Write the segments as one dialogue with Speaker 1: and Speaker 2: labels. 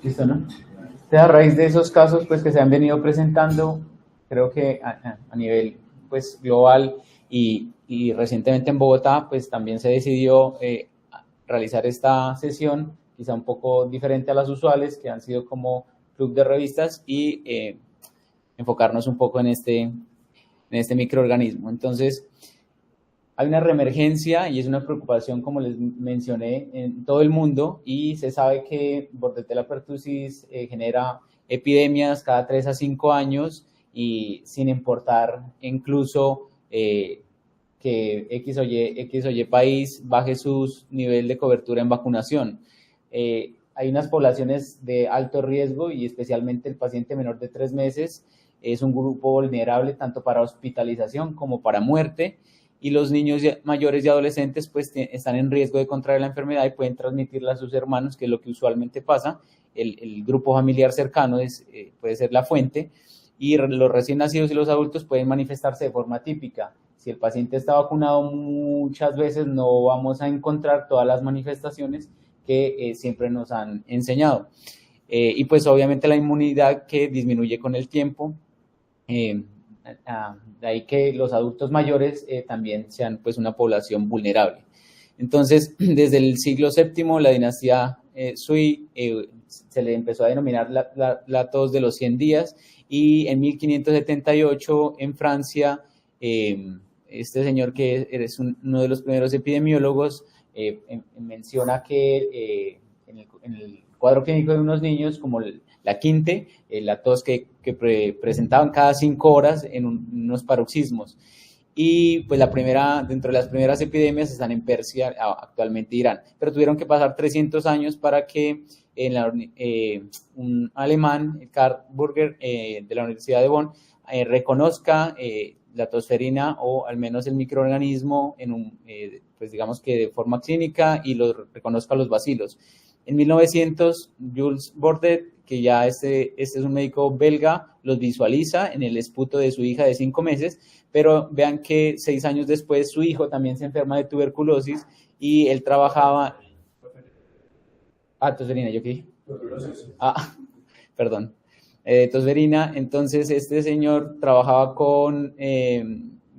Speaker 1: Listo, ¿no? Entonces, a raíz de esos casos pues, que se han venido presentando, creo que a nivel pues, global y recientemente en Bogotá, pues también se decidió realizar esta sesión, quizá un poco diferente a las usuales, que han sido como club de revistas, y enfocarnos un poco en este microorganismo. Entonces, hay una reemergencia y es una preocupación, como les mencioné, en todo el mundo, y se sabe que Bordetella pertussis genera epidemias cada 3 a 5 años y sin importar incluso que X o Y país baje su nivel de cobertura en vacunación. Hay unas poblaciones de alto riesgo y especialmente el paciente menor de 3 meses es un grupo vulnerable tanto para hospitalización como para muerte, y los niños mayores y adolescentes pues están en riesgo de contraer la enfermedad y pueden transmitirla a sus hermanos, que es lo que usualmente pasa. El grupo familiar cercano puede ser la fuente, y los recién nacidos y los adultos pueden manifestarse de forma típica. Si el paciente está vacunado, muchas veces no vamos a encontrar todas las manifestaciones que siempre nos han enseñado. Y pues obviamente la inmunidad que disminuye con el tiempo. De ahí que los adultos mayores también sean pues una población vulnerable. Entonces, desde el siglo VII, la dinastía Sui se le empezó a denominar la tos de los 100 días, y en 1578 en Francia, este señor que es uno de los primeros epidemiólogos menciona que en el cuadro clínico de unos niños, como la quinte, la tos que presentaban cada 5 horas en unos paroxismos. Y pues dentro de las primeras epidemias están en Persia, actualmente Irán, pero tuvieron que pasar 300 años para que un alemán, Karl Burger, de la Universidad de Bonn, reconozca la tosferina, o al menos el microorganismo, pues digamos que de forma clínica, y reconozca los bacilos. En 1900, Jules Bordet, que ya este es un médico belga, los visualiza en el esputo de su hija de 5 meses, pero vean que 6 años después su hijo también se enferma de tuberculosis, y él trabajaba... tosferina, ¿yo qué? Perdón. Tosferina. Entonces, este señor trabajaba con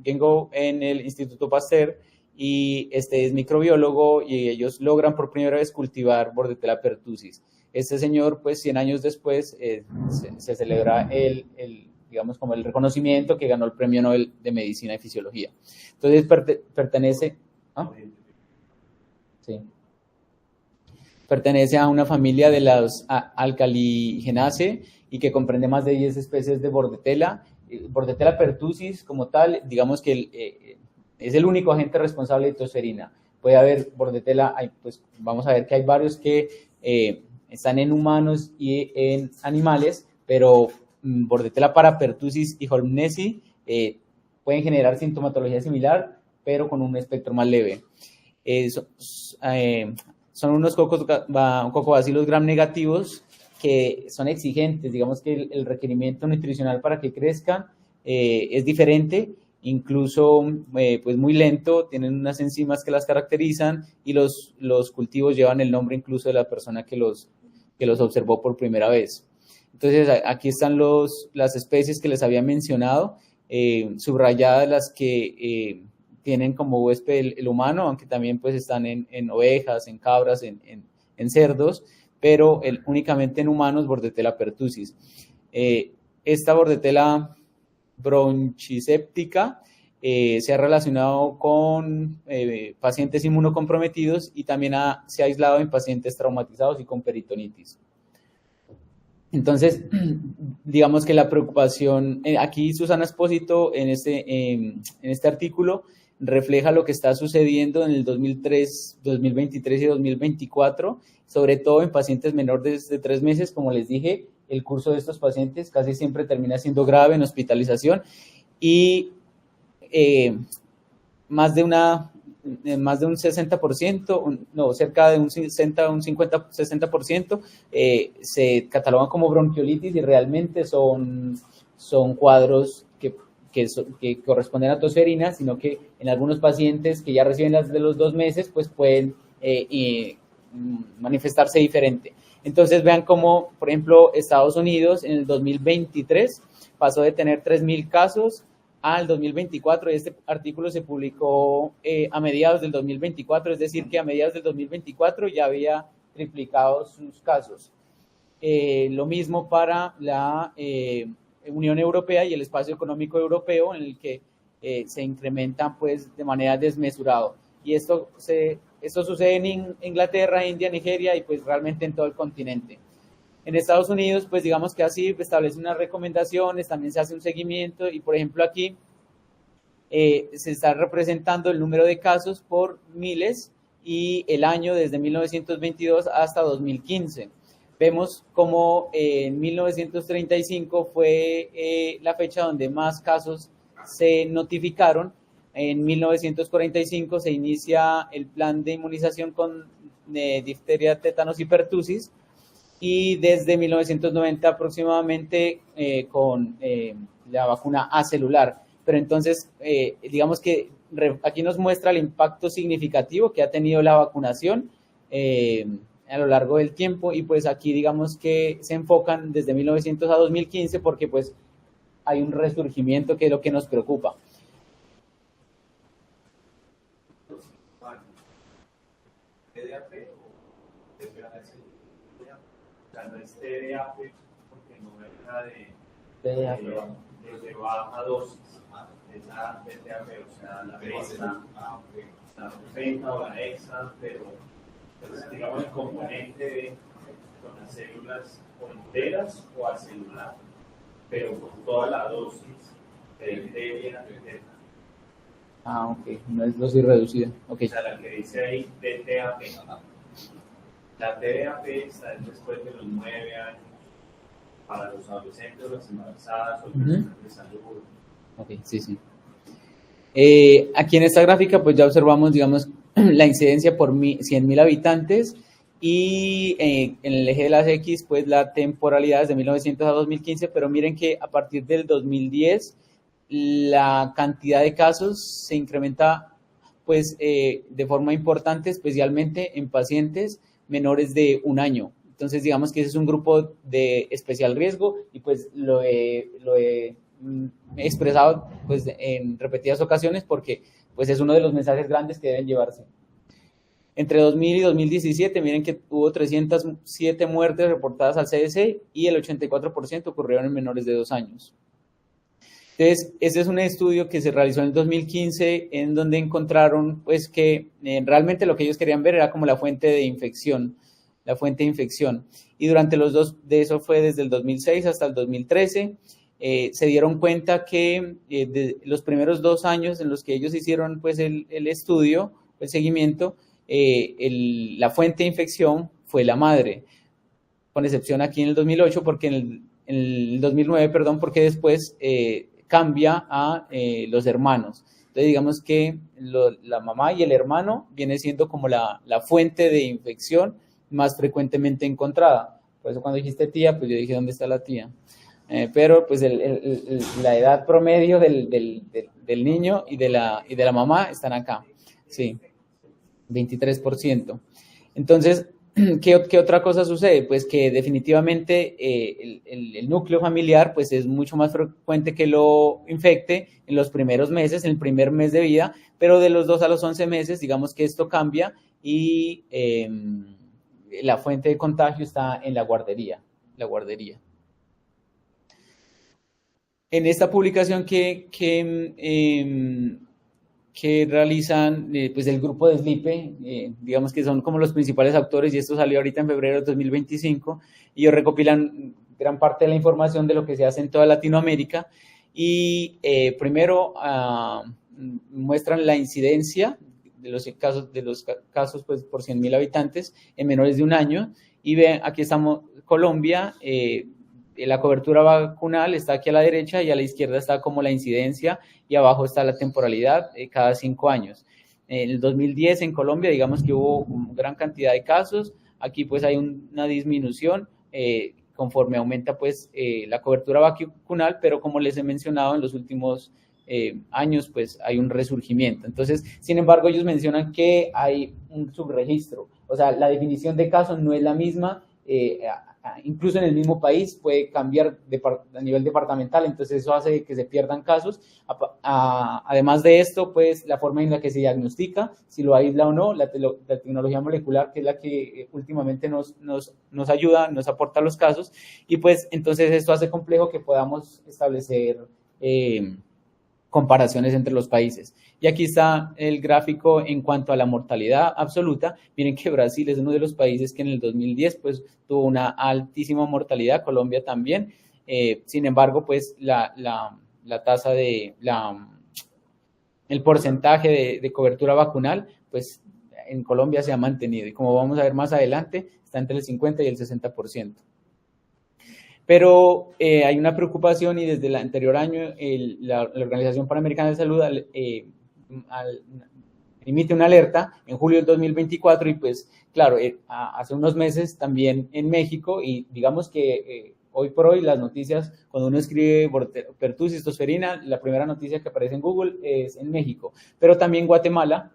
Speaker 1: Gengo en el Instituto Pasteur, y este es microbiólogo, y ellos logran por primera vez cultivar Bordetella pertussis. Este señor, pues 100 años después, se celebra digamos, como el reconocimiento que ganó el Premio Nobel de Medicina y Fisiología. Entonces, pertenece... Sí. Pertenece a una familia de las Alcaligenaceae, y que comprende más de 10 especies de Bordetella. Bordetella pertussis, como tal, digamos que es el único agente responsable de tosferina. Puede haber Bordetella, pues vamos a ver que hay varios que están en humanos y en animales, pero Bordetella parapertussis y Holmesii pueden generar sintomatología similar, pero con un espectro más leve. Son unos cocobacilos gram negativos que son exigentes. Digamos que el requerimiento nutricional para que crezcan es diferente, incluso pues muy lento, tienen unas enzimas que las caracterizan, y los cultivos llevan el nombre incluso de la persona que los observó por primera vez. Entonces, aquí están las especies que les había mencionado, subrayadas las que tienen como huésped el humano, aunque también pues están en ovejas, en cabras, en cerdos, pero únicamente en humanos, Bordetella pertussis. Esta Bordetella bronchiséptica se ha relacionado con pacientes inmunocomprometidos, y también se ha aislado en pacientes traumatizados y con peritonitis. Entonces, digamos que la preocupación, aquí Susana Espósito en este artículo refleja lo que está sucediendo en el 2023 y 2024, sobre todo en pacientes menores de 3 meses. Como les dije, el curso de estos pacientes casi siempre termina siendo grave en hospitalización, y más de un 60%, cerca de un 60, un 50, 60% se catalogan como bronquiolitis, y realmente son cuadros que corresponden a tosferina, sino que en algunos pacientes que ya reciben las de los 2 meses, pues pueden manifestarse diferente. Entonces vean cómo, por ejemplo, Estados Unidos en el 2023 pasó de tener 3.000 casos al 2024, y este artículo se publicó a mediados del 2024, es decir, que a mediados del 2024 ya había triplicado sus casos. Lo mismo para la Unión Europea y el Espacio Económico Europeo, en el que se incrementan pues de manera desmesurada. Y esto sucede en Inglaterra, India, Nigeria y pues realmente en todo el continente. En Estados Unidos, pues digamos que así establece unas recomendaciones, también se hace un seguimiento y por ejemplo aquí se está representando el número de casos por miles y el año desde 1922 hasta 2015. Vemos como en 1935 fue la fecha donde más casos se notificaron. En 1945 se inicia el plan de inmunización con difteria, tétanos y pertusis, y desde 1990 aproximadamente con la vacuna acelular. Pero entonces, digamos que aquí nos muestra el impacto significativo que ha tenido la vacunación a lo largo del tiempo, y pues aquí digamos que se enfocan desde 1900 a 2015 porque pues hay un resurgimiento que es lo que nos preocupa.
Speaker 2: No es TDAP porque no era de baja dosis, es la TDAP, o sea, la beta, la beta o la hexa, pero pues, digamos el componente con las células o enteras o acelular, pero con toda la dosis de beta.
Speaker 1: Ok, no es dosis reducida. Okay.
Speaker 2: O sea, la que dice ahí TDAP. La TDAP está después de los 9 años para los adolescentes, las embarazadas o los personas de salud.
Speaker 1: Ok, sí. Aquí en esta gráfica pues ya observamos, digamos, la incidencia por 100.000 habitantes y en el eje de las X pues la temporalidad es de 1900 a 2015, pero miren que a partir del 2010 la cantidad de casos se incrementa pues de forma importante, especialmente en pacientes menores de 1 año. Entonces, digamos que ese es un grupo de especial riesgo y pues lo he expresado pues en repetidas ocasiones porque pues es uno de los mensajes grandes que deben llevarse. Entre 2000 y 2017, miren que hubo 307 muertes reportadas al CDC y el 84% ocurrieron en menores de 2 años. Entonces, ese es un estudio que se realizó en el 2015 en donde encontraron pues que realmente lo que ellos querían ver era como la fuente de infección, y durante los dos, de eso fue desde el 2006 hasta el 2013, se dieron cuenta que de los primeros 2 años en los que ellos hicieron pues el estudio, el seguimiento, la fuente de infección fue la madre, con excepción aquí en el 2008, porque en el 2009, perdón, porque después cambia a los hermanos. Entonces, digamos que la mamá y el hermano viene siendo como la fuente de infección más frecuentemente encontrada. Por eso cuando dijiste tía, pues yo dije, ¿dónde está la tía? Pero pues la edad promedio del niño y de la mamá están acá. Sí, 23%. Entonces, ¿qué otra cosa sucede? Pues que definitivamente el núcleo familiar pues es mucho más frecuente que lo infecte en los primeros meses, en el primer mes de vida, pero de los 2 a los 11 meses, digamos que esto cambia y la fuente de contagio está en la guardería. En esta publicación que realizan pues el grupo de SLIPE, digamos que son como los principales autores, y esto salió ahorita en febrero de 2025, y ellos recopilan gran parte de la información de lo que se hace en toda Latinoamérica, y primero muestran la incidencia de los casos pues, por 100.000 habitantes en menores de 1 año, y ven, aquí estamos Colombia, la cobertura vacunal está aquí a la derecha y a la izquierda está como la incidencia y abajo está la temporalidad cada 5 años. En el 2010 en Colombia, digamos que hubo una gran cantidad de casos, aquí pues hay una disminución conforme aumenta pues la cobertura vacunal, pero como les he mencionado en los últimos años pues hay un resurgimiento. Entonces, sin embargo, ellos mencionan que hay un subregistro, o sea, la definición de caso no es la misma incluso en el mismo país puede cambiar a nivel departamental, entonces eso hace que se pierdan casos. Además de esto, pues la forma en la que se diagnostica, si lo aísla o no, la tecnología molecular, que es la que últimamente nos ayuda, nos aporta los casos, y pues entonces esto hace complejo que podamos establecer comparaciones entre los países. Y aquí está el gráfico en cuanto a la mortalidad absoluta. Miren que Brasil es uno de los países que en el 2010 pues tuvo una altísima mortalidad, Colombia también. Sin embargo, pues la tasa el porcentaje de cobertura vacunal, pues en Colombia se ha mantenido. Y como vamos a ver más adelante, está entre el 50 y el 60%. Pero hay una preocupación y desde el anterior año la Organización Panamericana de Salud emite una alerta en julio del 2024 y pues claro, hace unos meses también en México y digamos que hoy por hoy las noticias, cuando uno escribe pertussis, tosferina, la primera noticia que aparece en Google es en México, pero también Guatemala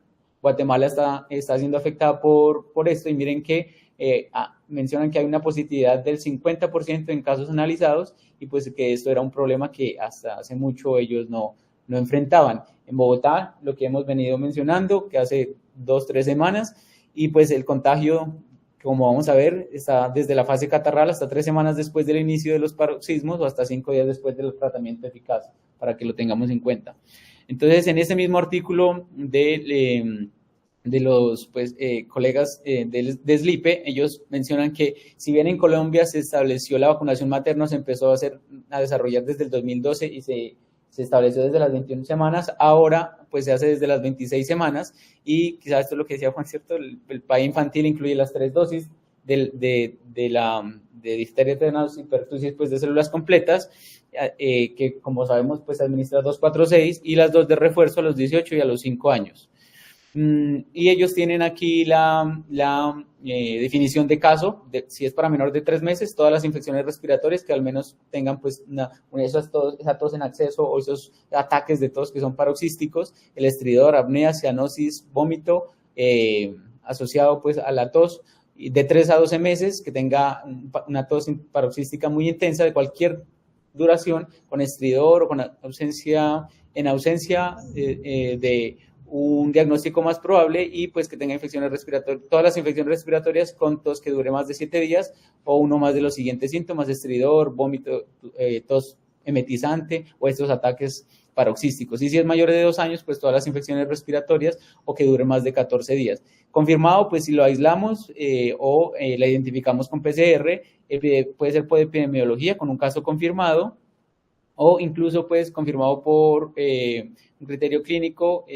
Speaker 1: está siendo afectada por esto y miren que mencionan que hay una positividad del 50% en casos analizados y pues que esto era un problema que hasta hace mucho ellos no enfrentaban. En Bogotá, lo que hemos venido mencionando, que hace 2-3 semanas, y pues el contagio, como vamos a ver, está desde la fase catarral hasta 3 semanas después del inicio de los paroxismos o hasta 5 días después del tratamiento eficaz, para que lo tengamos en cuenta. Entonces, en ese mismo artículo de los colegas de SLIPE, ellos mencionan que si bien en Colombia se estableció la vacunación materna, se empezó a desarrollar desde el 2012 y se estableció desde las 21 semanas, ahora pues se hace desde las 26 semanas y quizás esto es lo que decía Juan, ¿cierto? El PAE infantil incluye las 3 dosis de difteria, tetanus y pertussis pues de células completas, que como sabemos pues se administra 2, 4, 6 y las 2 de refuerzo a los 18 y a los 5 años. Y ellos tienen aquí la definición de caso, si es para menor de 3 meses, todas las infecciones respiratorias que al menos tengan pues esa tos en acceso o esos ataques de tos que son paroxísticos, el estridor, apnea, cianosis, vómito, asociado pues a la tos, de 3 a 12 meses, que tenga una tos paroxística muy intensa de cualquier duración, con estridor o con ausencia de un diagnóstico más probable y pues que tenga infecciones respiratorias, todas las infecciones respiratorias con tos que dure más de 7 días o uno más de los siguientes síntomas, estridor, vómito, tos emetizante o estos ataques paroxísticos. Y si es mayor de 2 años, pues todas las infecciones respiratorias o que dure más de 14 días. Confirmado, pues si lo aislamos o la identificamos con PCR, puede ser por epidemiología con un caso confirmado o incluso pues confirmado por un criterio clínico,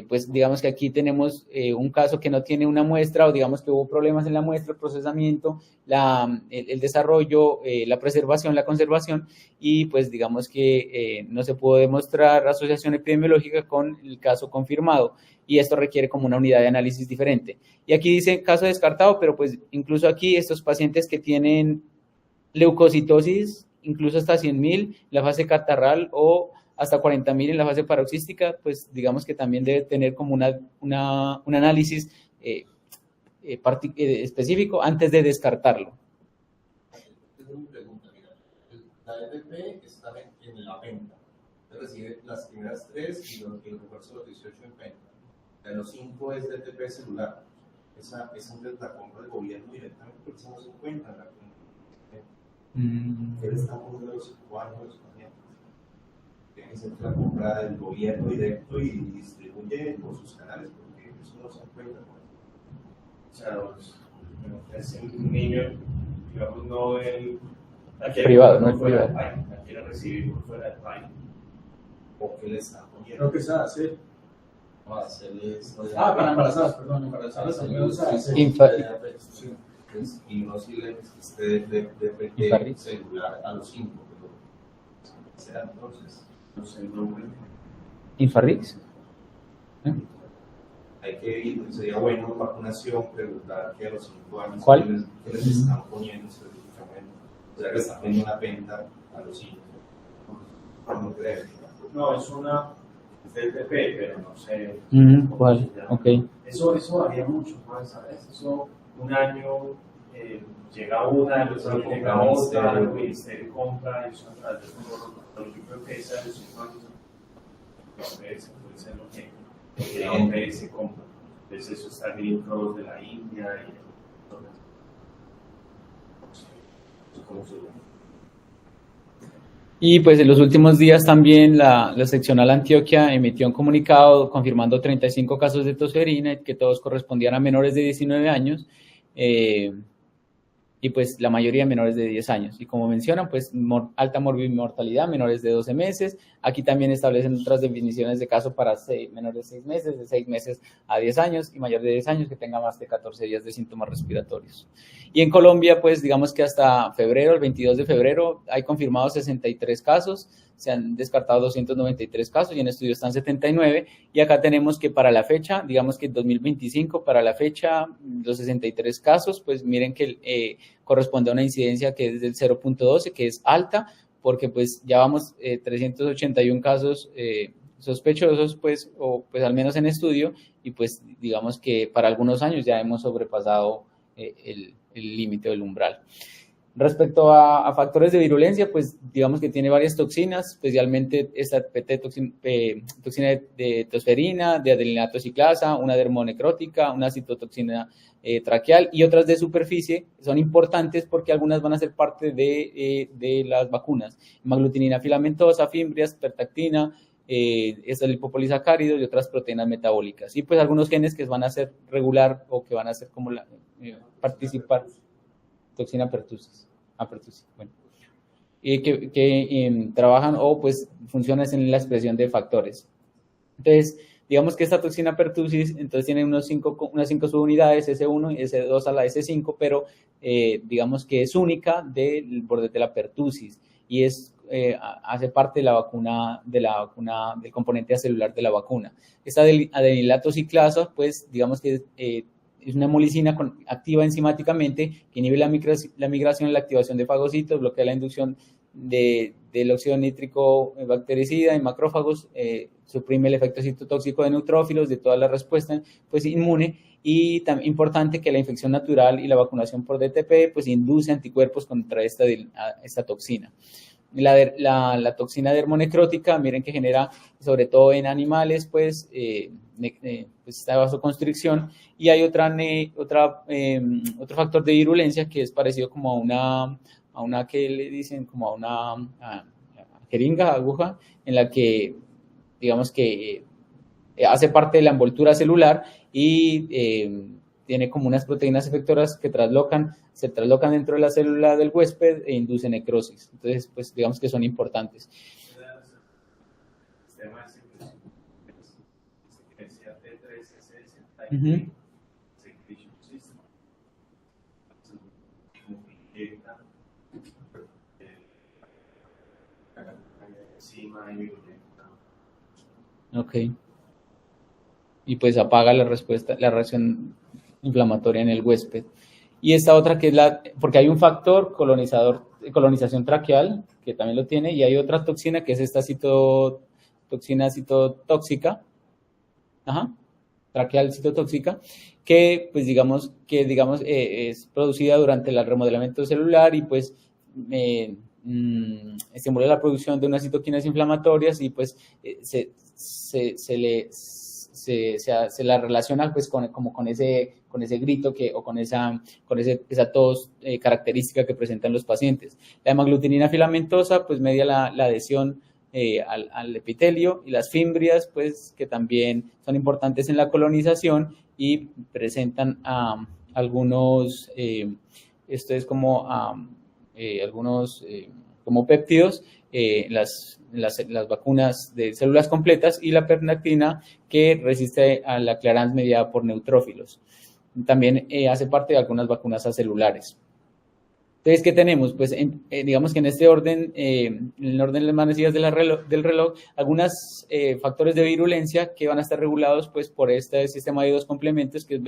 Speaker 1: pues digamos que aquí tenemos un caso que no tiene una muestra o digamos que hubo problemas en la muestra, el procesamiento, el desarrollo, la preservación, la conservación y pues digamos que no se pudo demostrar asociación epidemiológica con el caso confirmado y esto requiere como una unidad de análisis diferente. Y aquí dice caso descartado, pero pues incluso aquí estos pacientes que tienen leucocitosis, incluso hasta 100.000 la fase catarral o hasta 40.000 en la fase paroxística, pues digamos que también debe tener como un análisis específico antes de descartarlo.
Speaker 3: Tengo una pregunta, mira. La EPP está en la venta, recibe las primeras 3 y el refuerzo de los 18 en venta. De los 5 es de EPP celular. Esa es la compra del gobierno directamente, porque eso no se encuentra en la compra. Él está por los 5 años de los pacientes. Tiene que ser la compra del gobierno directo y distribuye por sus canales, porque eso no se encuentra.
Speaker 2: O sea, es un niño, digamos, no el
Speaker 1: privado, no el
Speaker 2: fuera
Speaker 1: privado.
Speaker 2: del país, la quiere recibir por fuera del país.
Speaker 3: ¿O qué le están poniendo?
Speaker 4: Creo que se hace.
Speaker 3: No, hacerles.
Speaker 4: Para embarazadas, perdón, embarazadas.
Speaker 3: Y no si le esté de celular a los 5, pero será entonces, no sé el nombre.
Speaker 1: ¿Infarrix?
Speaker 3: Hay que ir, sería bueno vacunación, preguntar que a los 5 años
Speaker 1: ¿Cuál?
Speaker 3: ¿qué les están poniendo específicamente? O sea, que están poniendo una venta a los 5. ¿Cómo crees?
Speaker 2: No, es una TTP, pero no sé.
Speaker 1: ¿Cuál? Ok.
Speaker 2: Eso varía mucho, ¿sabes? Eso un año llega una, luego llega otra, el ministerio compra, y eso a través de yo creo que esa de 5 años puede ser lo que la OPS compra. Entonces eso está Green Cross de la India y ¿cómo se llama?
Speaker 1: Y pues en los últimos días también la seccional Antioquia emitió un comunicado confirmando 35 casos de tosferina, que todos correspondían a menores de 19 años, y pues la mayoría menores de 10 años. Y como mencionan, pues alta mortalidad, menores de 12 meses. Aquí también establecen otras definiciones de caso para menores de 6 meses, de 6 meses a 10 años, y mayor de 10 años que tenga más de 14 días de síntomas respiratorios. Y en Colombia, pues digamos que hasta febrero, el 22 de febrero, hay confirmados 63 casos, se han descartado 293 casos y en estudio están 79. Y acá tenemos que para la fecha, digamos que en 2025, para la fecha, los 63 casos, pues miren que corresponde a una incidencia que es del 0.12, que es alta, porque pues ya vamos 381 casos sospechosos, pues, o pues al menos en estudio, y pues digamos que para algunos años ya hemos sobrepasado el límite del umbral. Respecto a factores de virulencia, pues digamos que tiene varias toxinas, especialmente esta toxina de tosferina, de adenylato ciclasa, una dermonecrótica, una citotoxina traqueal y otras de superficie. Son importantes porque algunas van a ser parte de las vacunas: hemaglutinina filamentosa, fimbrias, pertactina, lipopolisacáridos y otras proteínas metabólicas. Y pues algunos genes que van a ser regular o que van a ser como participar. Toxina pertussis, bueno, que trabajan o pues funcionan en la expresión de factores. Entonces, digamos que esta toxina pertussis, entonces tiene unas 5 subunidades, S1 y S2 a la S5, pero digamos que es única del bordete de la pertussis y hace parte de la vacuna, del componente celular de la vacuna. Esta adenylato ciclasa, pues digamos que es una hemolicina activa enzimáticamente que inhibe la migración y la activación de fagocitos, bloquea la inducción del óxido nítrico bactericida en macrófagos, suprime el efecto citotóxico de neutrófilos, de toda la respuesta pues, inmune, y también importante que la infección natural y la vacunación por DTP pues induce anticuerpos contra esta toxina. La toxina dermonecrótica, miren que genera, sobre todo en animales, pues esta vasoconstricción, y hay otro factor de virulencia que es parecido como a una que le dicen como a una jeringa, aguja, en la que digamos que hace parte de la envoltura celular y tiene como unas proteínas efectoras que se traslocan dentro de la célula del huésped e inducen necrosis. Entonces, pues digamos que son importantes. Ok. Y pues apaga la reacción inflamatoria en el huésped. Y esta otra que es porque hay un factor colonización traqueal, que también lo tiene, y hay otra toxina que es esta toxina citotóxica, traqueal citotóxica, que pues digamos es producida durante el remodelamiento celular y pues estimula la producción de unas citoquinas inflamatorias y pues se la relaciona pues con ese grito o con esa tos característica que presentan los pacientes. La hemaglutinina filamentosa pues media la adhesión al epitelio, y las fimbrias pues que también son importantes en la colonización y presentan algunos esto es como algunos como péptidos, las vacunas de células completas, y la pernactina que resiste a la clearance mediada por neutrófilos. También hace parte de algunas vacunas acelulares. Entonces, ¿qué tenemos? Pues digamos que en este orden, en el orden de las manecillas del reloj, algunos factores de virulencia que van a estar regulados pues por este sistema de dos complementos que es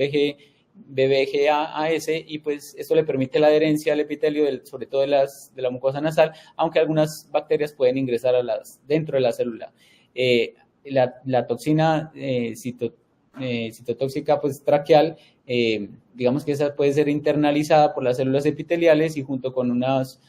Speaker 1: BBGA-AS, y pues esto le permite la adherencia al epitelio, sobre todo de la mucosa nasal, aunque algunas bacterias pueden ingresar dentro de la célula. La toxina citotóxica pues, traqueal, digamos que esa puede ser internalizada por las células epiteliales y junto con unos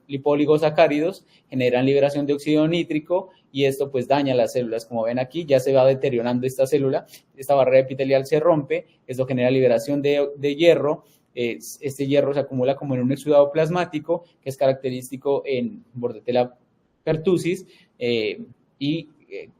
Speaker 1: lipoligosacáridos generan liberación de óxido nítrico y esto pues daña las células. Como ven aquí, ya se va deteriorando esta célula, esta barrera epitelial se rompe, esto genera liberación de hierro. Este hierro se acumula como en un exudado plasmático que es característico en Bordetella pertussis y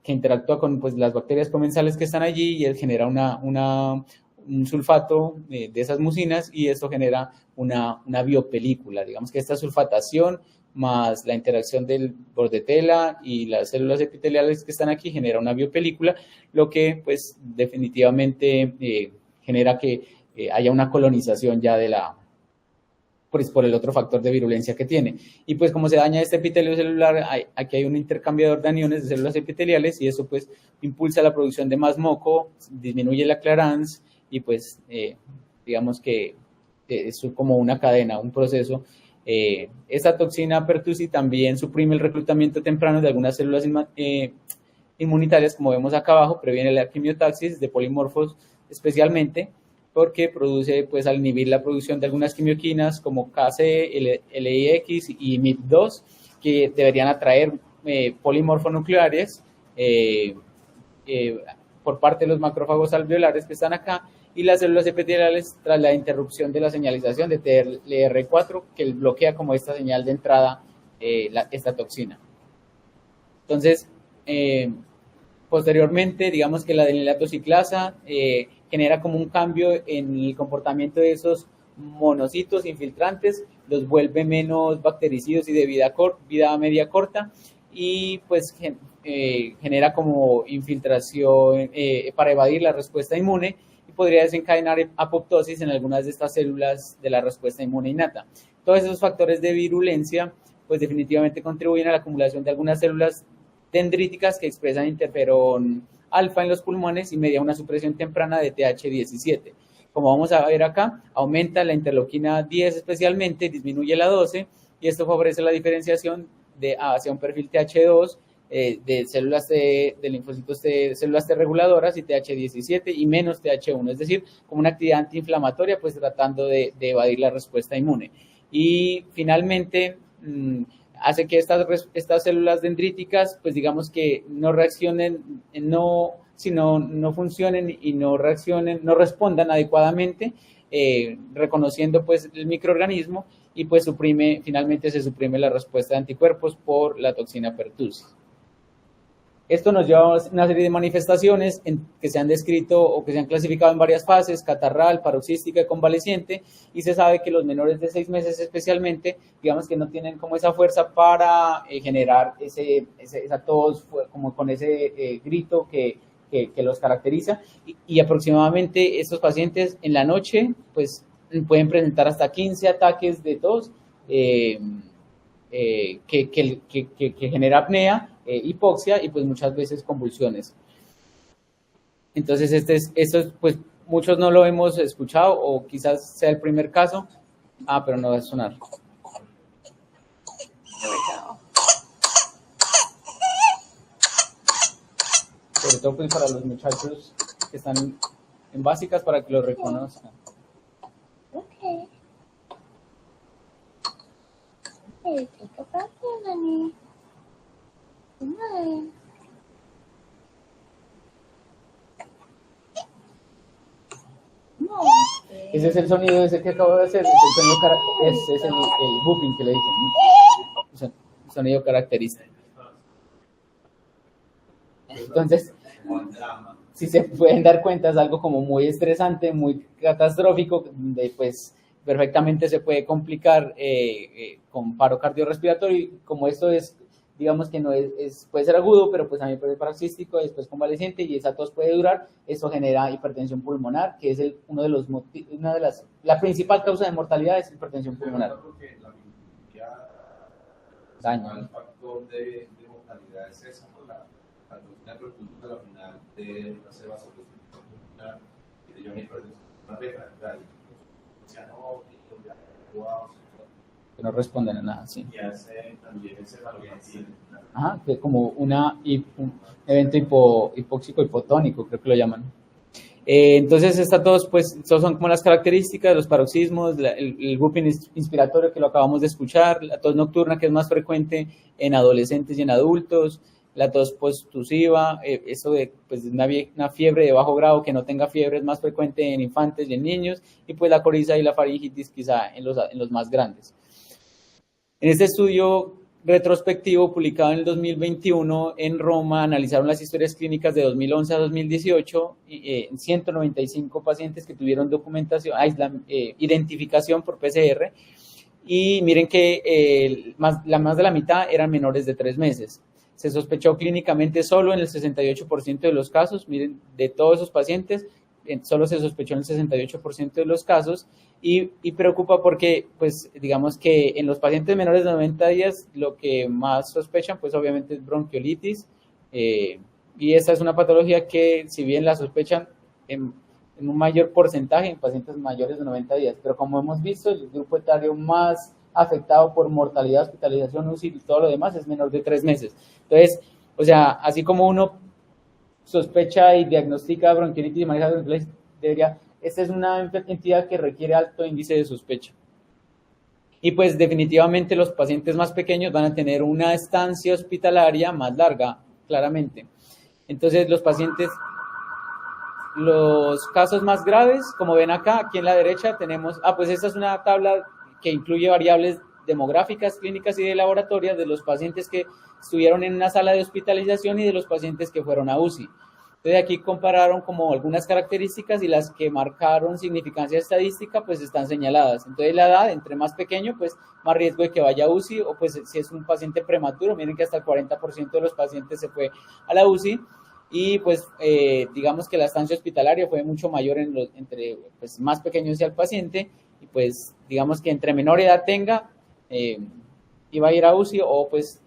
Speaker 1: que interactúa con pues, las bacterias comensales que están allí y él genera un sulfato de esas mucinas y esto genera una biopelícula. Digamos que esta sulfatación más la interacción del Bordetella y las células epiteliales que están aquí genera una biopelícula, lo que pues definitivamente genera que haya una colonización ya de pues, por el otro factor de virulencia que tiene. Y pues como se daña este epitelio celular, aquí hay un intercambiador de aniones de células epiteliales y eso pues impulsa la producción de más moco, disminuye la clearance y pues digamos que es como una cadena, un proceso. Esta toxina pertussis también suprime el reclutamiento temprano de algunas células inmunitarias, como vemos acá abajo, previene la quimiotaxis de polimorfos especialmente, porque produce, pues al inhibir la producción de algunas quimioquinas como KC, LIX y MIP2, que deberían atraer polimorfonucleares por parte de los macrófagos alveolares que están acá, y las células epiteliales tras la interrupción de la señalización de TLR4, que bloquea como esta señal de entrada esta toxina. Entonces, posteriormente, digamos que la denilatoxiclasa genera como un cambio en el comportamiento de esos monocitos infiltrantes, los vuelve menos bactericidos y de vida media corta y pues genera como infiltración para evadir la respuesta inmune y podría desencadenar apoptosis en algunas de estas células de la respuesta inmune innata. Todos esos factores de virulencia pues definitivamente contribuyen a la acumulación de algunas células dendríticas que expresan interferón alfa en los pulmones y media una supresión temprana de TH17. Como vamos a ver acá, aumenta la interleuquina 10 especialmente, disminuye la 12 y esto favorece la diferenciación hacia un perfil TH2 de células de linfocitos de células T reguladoras y TH17 y menos TH1, es decir, como una actividad antiinflamatoria, pues tratando de evadir la respuesta inmune. Y finalmente, hace que estas células dendríticas, pues digamos que no reaccionen, no funcionen y no respondan adecuadamente, reconociendo pues el microorganismo y pues finalmente se suprime la respuesta de anticuerpos por la toxina pertussis. Esto nos lleva a una serie de manifestaciones que se han descrito o que se han clasificado en varias fases, catarral, paroxística y convaleciente, y se sabe que los menores de 6 meses especialmente, digamos que no tienen como esa fuerza para generar esa tos, como con ese grito que los caracteriza, y aproximadamente estos pacientes en la noche pues pueden presentar hasta 15 ataques de tos que genera apnea, hipoxia y pues muchas veces convulsiones. Entonces esto pues muchos no lo hemos escuchado o quizás sea el primer caso. Pero no va a sonar. Sobre todo pues para los muchachos que están en básicas para que lo reconozcan.
Speaker 5: Okay. Hey, take a breath in, honey. Good. No.
Speaker 1: Ese es el sonido ese que acabo de hacer. Ese es el booping que le dicen, ¿no? Sonido característico. Entonces, si se pueden dar cuenta, es algo como muy estresante, muy catastrófico, donde pues perfectamente se puede complicar con paro cardiorrespiratorio, y como esto es, digamos que no puede ser agudo, pero pues también puede ser paroxístico, después convaleciente, y esa tos puede durar, eso genera hipertensión pulmonar, que es la principal causa de mortalidad es hipertensión pulmonar.
Speaker 3: Daño. El factor de mortalidad es esa, ¿no? La producto al final de una ceba pulmonar y de una hipertensión refractaria.
Speaker 1: que no responden a nada, sí.
Speaker 2: Y hace también encefalografía.
Speaker 1: Ajá, que es como un evento hipóxico hipotónico, creo que lo llaman. Entonces, estos son como las características, los paroxismos, el whooping inspiratorio que lo acabamos de escuchar, la tos nocturna que es más frecuente en adolescentes y en adultos, la tos postusiva, eso de pues, una fiebre de bajo grado que no tenga fiebre es más frecuente en infantes y en niños, y pues la coriza y la faringitis quizá en los más grandes. En este estudio retrospectivo publicado en el 2021 en Roma, analizaron las historias clínicas de 2011 a 2018 en 195 pacientes que tuvieron documentación, identificación por PCR, y miren que más de la mitad eran menores de 3 meses. Se sospechó clínicamente solo en el 68% de los casos, miren, de todos esos pacientes, solo se sospechó en el 68% de los casos, y preocupa porque, pues, digamos que en los pacientes menores de 90 días lo que más sospechan, pues, obviamente es bronquiolitis, y esta es una patología que, si bien la sospechan en un mayor porcentaje en pacientes mayores de 90 días, pero como hemos visto, el grupo etario más afectado por mortalidad, hospitalización, UCI y todo lo demás es menor de 3 meses. Entonces, o sea, así como uno sospecha y diagnostica bronquiolitis y maneja bronquiolitis, esta es una entidad que requiere alto índice de sospecha. Y pues definitivamente los pacientes más pequeños van a tener una estancia hospitalaria más larga, claramente. Entonces los casos más graves, como ven acá, aquí en la derecha tenemos, pues esta es una tabla que incluye variables demográficas, clínicas y de laboratorias de los pacientes que estuvieron en una sala de hospitalización y de los pacientes que fueron a UCI. Entonces aquí compararon como algunas características y las que marcaron significancia estadística pues están señaladas. Entonces la edad, entre más pequeño, pues más riesgo de que vaya a UCI, o pues si es un paciente prematuro, miren que hasta el 40% de los pacientes se fue a la UCI, y pues digamos que la estancia hospitalaria fue mucho mayor entre pues, más pequeño sea el paciente, y pues digamos que entre menor edad tenga, iba a ir a UCI, o pues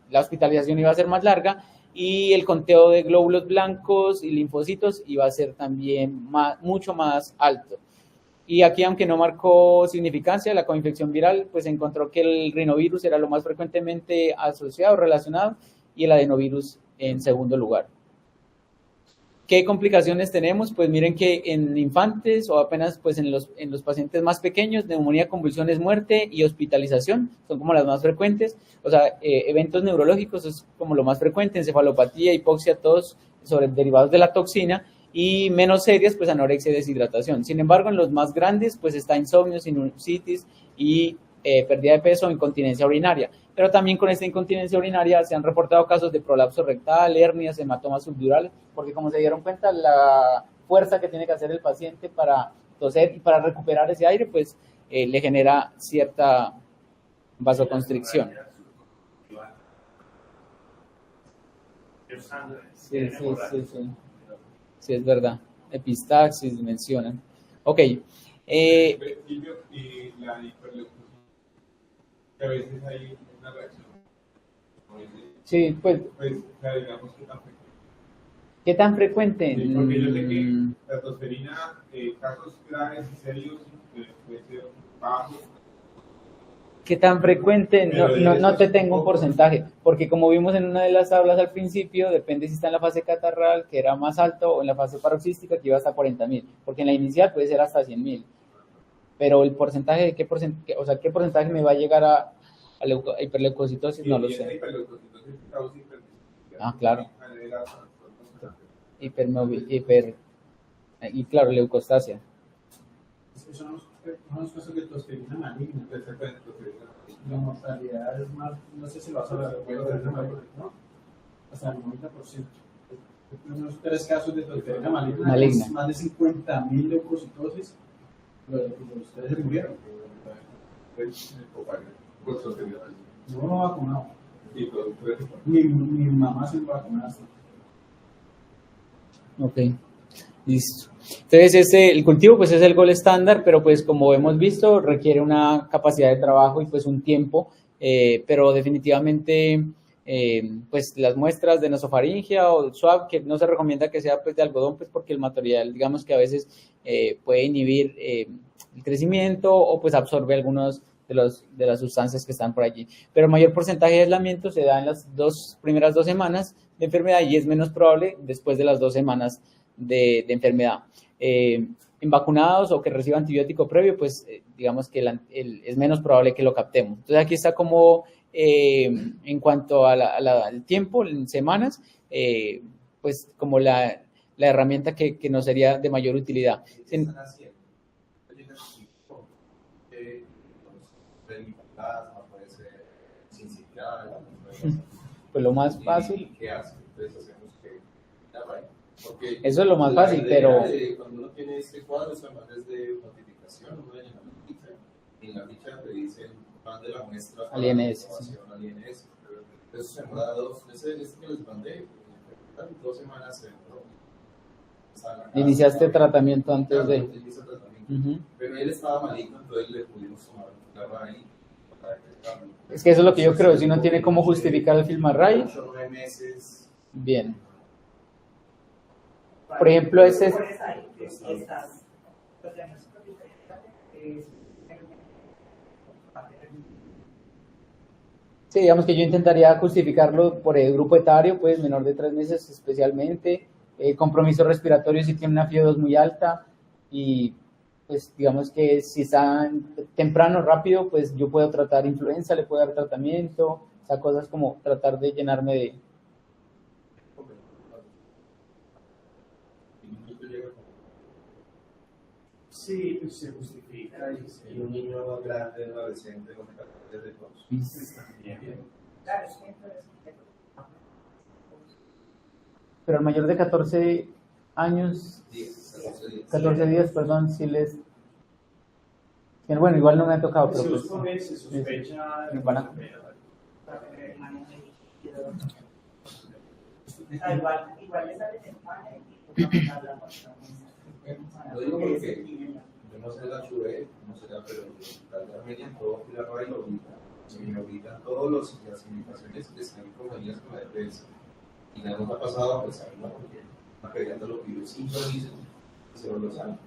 Speaker 1: la hospitalización iba a ser más larga, y el conteo de glóbulos blancos y linfocitos iba a ser también mucho más alto. Y aquí, aunque no marcó significancia, la coinfección viral, pues encontró que el rinovirus era lo más frecuentemente asociado, relacionado, y el adenovirus en segundo lugar. ¿Qué complicaciones tenemos? Pues miren que en infantes o apenas pues en los pacientes más pequeños, neumonía, convulsiones, muerte y hospitalización son como las más frecuentes. O sea, eventos neurológicos es como lo más frecuente, encefalopatía, hipoxia, todos derivados de la toxina, y menos serias, pues anorexia y deshidratación. Sin embargo, en los más grandes, pues está insomnio, sinusitis y pérdida de peso o incontinencia urinaria. Pero también con esta incontinencia urinaria se han reportado casos de prolapso rectal, hernias, hematomas subdurales, porque como se dieron cuenta, la fuerza que tiene que hacer el paciente para toser y para recuperar ese aire, pues le genera cierta vasoconstricción. Sí, es verdad. Epistaxis mencionan. Ok.
Speaker 4: Y la hiperleucemia, a veces hay una reacción.
Speaker 1: Sí, pues
Speaker 4: Digamos que tan frecuente.
Speaker 1: ¿Qué tan frecuente?
Speaker 4: Sí, porque yo sé que la tosferina, casos graves y serios, puede ser bajo.
Speaker 1: ¿Qué tan frecuente? No te tengo un porcentaje, porque como vimos en una de las tablas al principio, depende si está en la fase catarral, que era más alto, o en la fase paroxística, que iba hasta 40.000, porque en la inicial puede ser hasta 100.000. Pero el porcentaje, ¿qué porcentaje me va a llegar a hiperleucocitosis? No lo sé. Claro. Y claro, leucostasia.
Speaker 4: Son los casos de tosferina maligna. La mortalidad es más, no sé si lo vas a ver, ¿no? Hasta el 90%. Unos 3 casos de tosferina maligna. Más de 50.000 leucocitosis. Los 3 se murieron. No vacunado. Mi mamá se vacunó.
Speaker 1: Ok, listo. Entonces el cultivo pues es el gold estándar, pero pues como hemos visto requiere una capacidad de trabajo y pues un tiempo, pero definitivamente pues las muestras de nasofaringia o swab, que no se recomienda que sea pues de algodón, pues porque el material digamos que a veces puede inhibir el crecimiento o pues absorbe algunos de las sustancias que están por allí. Pero el mayor porcentaje de aislamiento se da en las primeras 2 semanas de enfermedad y es menos probable después de las 2 semanas de enfermedad. En vacunados o que reciban antibiótico previo, pues digamos que es menos probable que lo captemos. Entonces aquí está como en cuanto al tiempo, en semanas, pues como la herramienta que nos sería de mayor utilidad. Pues lo más fácil.
Speaker 3: ¿Qué hace? Entonces hacemos que porque
Speaker 1: eso es lo más fácil, pero
Speaker 3: cuando uno tiene este cuadro, es además de notificación, uno llena la ficha, y en la ficha te dice el plan de la muestra
Speaker 1: al INS.
Speaker 3: Al INS. Eso se demora 2 meses, que les mandé, 2 semanas se demoró.
Speaker 1: Iniciaste tratamiento antes de.
Speaker 3: Pero él estaba malito, entonces le pudimos tomar la raíz.
Speaker 1: Es que eso es lo que yo creo, si no tiene cómo justificar el FilmArray.
Speaker 3: 8 o 9 meses.
Speaker 1: Bien. Por ejemplo, ese es. Sí, digamos que yo intentaría justificarlo por el grupo etario, pues menor de 3 meses especialmente, compromiso respiratorio si tiene una fiebre muy alta y pues digamos que si está temprano, rápido, pues yo puedo tratar influenza, le puedo dar tratamiento, o sea, cosas como tratar de llenarme de.
Speaker 2: Sí, pues se justifica
Speaker 3: Y un niño grande, un adolescente, con capacidad de tos.
Speaker 1: Pero el mayor de 14 años, 14 días, perdón, si les. Bueno, igual no me ha tocado, pero pues.
Speaker 2: Se sospecha.
Speaker 1: Igual
Speaker 6: le sale en España
Speaker 3: Lo digo porque yo no sé la chubé, no sé la, pero la Armenia, todo la RAI lo ubica. Se me ubican todas las indicaciones que están compañías con la EPS. Y la nota pasada, pues, a mí no, porque la pediatra lo pidió 5 meses, se lo sabe.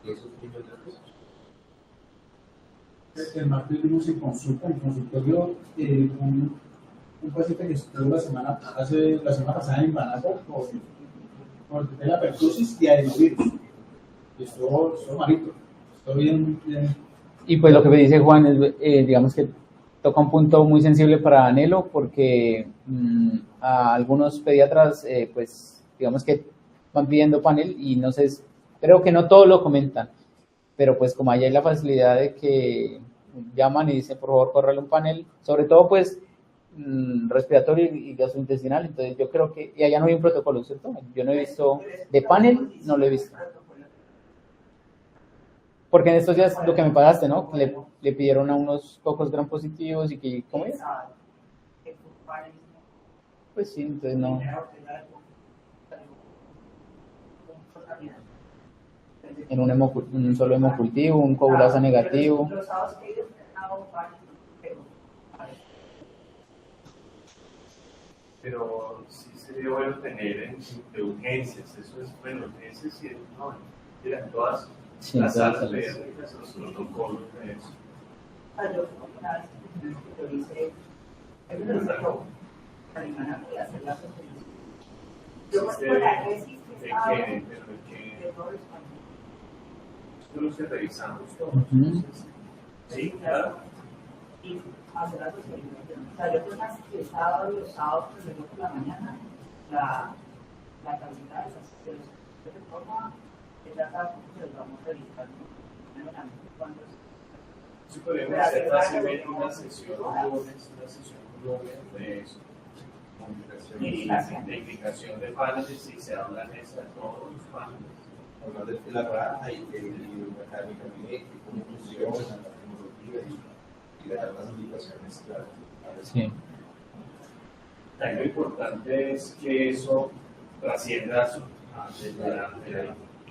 Speaker 3: Y eso es un millón de cosas.
Speaker 4: El martes vimos en consulta, en consultorio, un paciente que estuvo la semana pasada en Banaco por la pertussis y adenovirus. Estuvo malito, estuvo bien.
Speaker 1: Y pues lo que me dice Juan es, digamos que toca un punto muy sensible para Anhelo porque a algunos pediatras, pues digamos que van pidiendo panel y no sé, creo que no todos lo comentan, pero pues como allá hay la facilidad de que llaman y dicen por favor córrele un panel, sobre todo pues respiratorio y gastrointestinal, entonces yo creo que, y allá no hay un protocolo, ¿cierto? Yo no he visto, de panel no lo he visto. Porque en estos días lo que me pagaste, ¿no? Le pidieron a unos pocos gram positivos y que, ¿cómo es? Pues sí, entonces no. En un solo hemocultivo, un coagulasa negativo.
Speaker 2: Pero sí sería bueno tener de urgencias, eso es bueno, urgencias y no, mira, todas
Speaker 1: Sí,
Speaker 2: las salas
Speaker 1: todas.
Speaker 2: pediátricas, los protocolos de eso. Esto lo que revisamos todos. Sí, claro.
Speaker 6: Y hacer la socialización. O sea, yo creo que el sábado y los sábados, pues, luego por la mañana, la calidad de esas sesiones de forma que ya sabemos que los vamos a revisar.
Speaker 2: Sí, podemos hacer fácilmente una sesión de eso. Y de indicación de paneles, si se habla de eso, de todos los paneles.
Speaker 3: Hablar de la raja y de mecánica médica, cómo funciona la tecnología y dejar las indicaciones claras.
Speaker 1: Sí.
Speaker 2: Ahí lo importante es que eso trascienda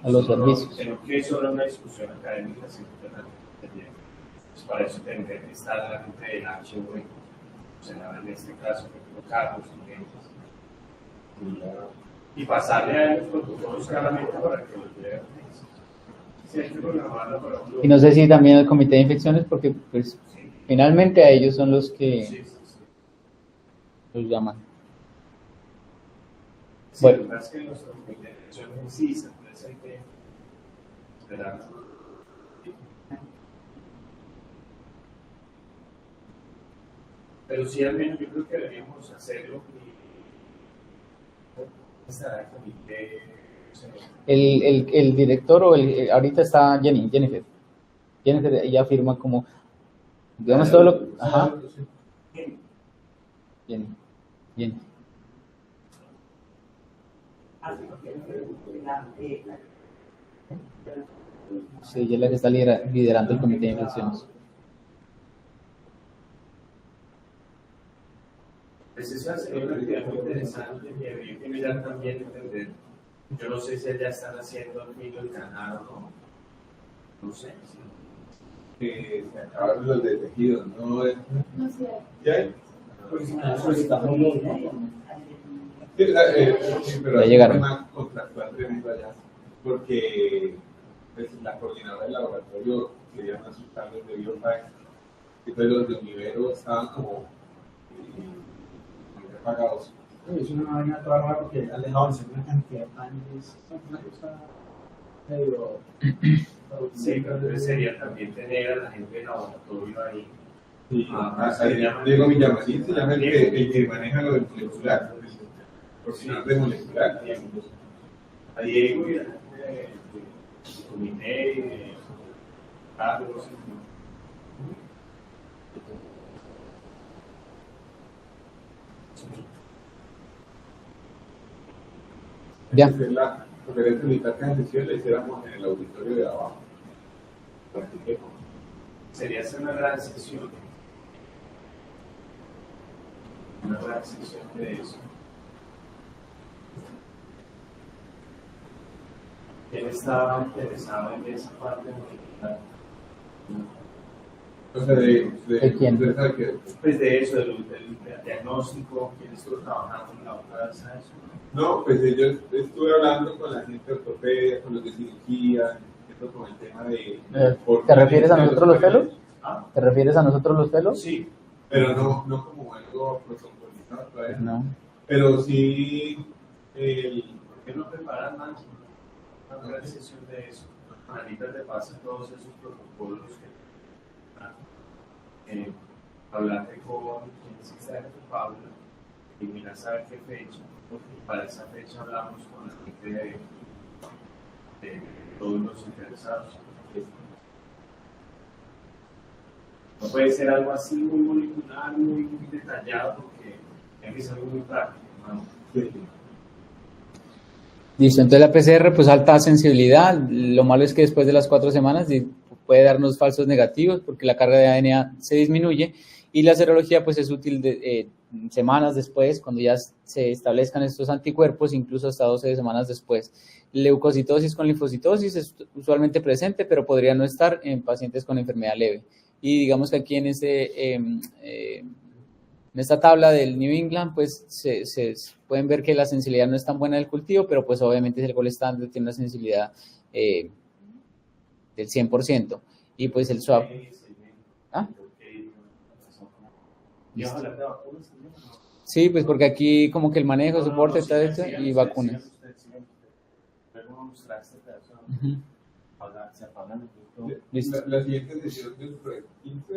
Speaker 1: A los servicios.
Speaker 2: Sino que es solo una discusión académica, sino que también pues para eso tendría que estar la gente del HV, en este caso, Carlos y pasarle a los protocolos claramente para que los vean. Sí, hay que programarlo para
Speaker 1: Y no sé si también el comité de infecciones, porque pues finalmente a ellos son los que
Speaker 2: sí.
Speaker 1: los llaman.
Speaker 2: Sí,
Speaker 1: Bueno.
Speaker 2: lo que pasa es que nuestro comité de infecciones sí, entonces hay que esperar. Pero sí, al menos yo creo que deberíamos hacerlo y estará el comité.
Speaker 1: El director o ahorita está Jennifer. Jennifer, ella firma como, digamos todo lo... Ajá. Jenny.
Speaker 6: Así porque
Speaker 1: Sí, ella es la que está liderando el comité de infecciones.
Speaker 2: Pues esa sería una actividad muy interesante y habría que mirar también, entender. Yo no sé si ya están haciendo el filo del canal o no. No sé.
Speaker 7: Se acabaron los de tejidos, ¿no? ¿Ya hay?
Speaker 4: Solicitamos los, ¿no?
Speaker 7: Sí, pero
Speaker 1: Ya llegaron.
Speaker 7: hay una contractual tremenda allá, porque pues, la coordinadora del laboratorio quería asustarlos de Biopac, entonces los de Univero estaban como pagados.
Speaker 4: Es una vaina toda rara porque ha dejado de ser una cantidad tan una cosa medio.
Speaker 2: Sí, pero entonces sería también tener a la gente de laboratorio ahí.
Speaker 7: Sí,
Speaker 2: Ahí
Speaker 7: Diego Villamarín se llama el que maneja lo del molecular, el coordinador de molecular.
Speaker 2: A Diego y a la gente del comité, Carlos.
Speaker 1: Ya.
Speaker 7: La conferencia militar que antes la hiciéramos en el auditorio de abajo.
Speaker 2: Sería hacer una gran sesión. Una gran sesión de eso. ¿Quién estaba interesado en esa parte militar?
Speaker 7: O sea,
Speaker 1: ¿De quién?
Speaker 2: Pues de eso, del diagnóstico, quién estuvo trabajando en la otra, ¿sabes?
Speaker 7: No, pues yo estuve hablando con la gente de ortopedia, con los de cirugía, con el tema de...
Speaker 1: ¿Te refieres a nosotros los pelos?
Speaker 2: ¿Ah?
Speaker 1: ¿Te refieres a nosotros los pelos?
Speaker 2: Sí.
Speaker 7: Pero no como algo protocolizado todavía.
Speaker 1: No.
Speaker 7: Pero sí...
Speaker 2: ¿Por qué no preparan más una gran sesión de eso? Ahorita te pasan todos esos protocolos que hablarte con quien es que está en tu Paula y mira saber qué fecha. Y para esa fecha hablamos con la gente de todos los interesados. No puede ser algo así muy molecular, muy detallado, porque tiene que ser muy práctico, ¿no?
Speaker 1: Listo, entonces la PCR, pues alta sensibilidad. Lo malo es que después de las 4 semanas puede darnos falsos negativos porque la carga de ADN se disminuye, y la serología pues es útil semanas después, cuando ya se establezcan estos anticuerpos, incluso hasta 12 semanas después. Leucocitosis con linfocitosis es usualmente presente, pero podría no estar en pacientes con enfermedad leve. Y digamos que aquí en esta tabla del New England, pues se pueden ver que la sensibilidad no es tan buena del cultivo, pero pues obviamente el gol estándar tiene una sensibilidad del 100%. Y pues el swab... ¿Ah? Sí, pues porque aquí como que el manejo, soporte, está hecho, y vacunas. Listo.
Speaker 7: La siguiente sesión del PROE 15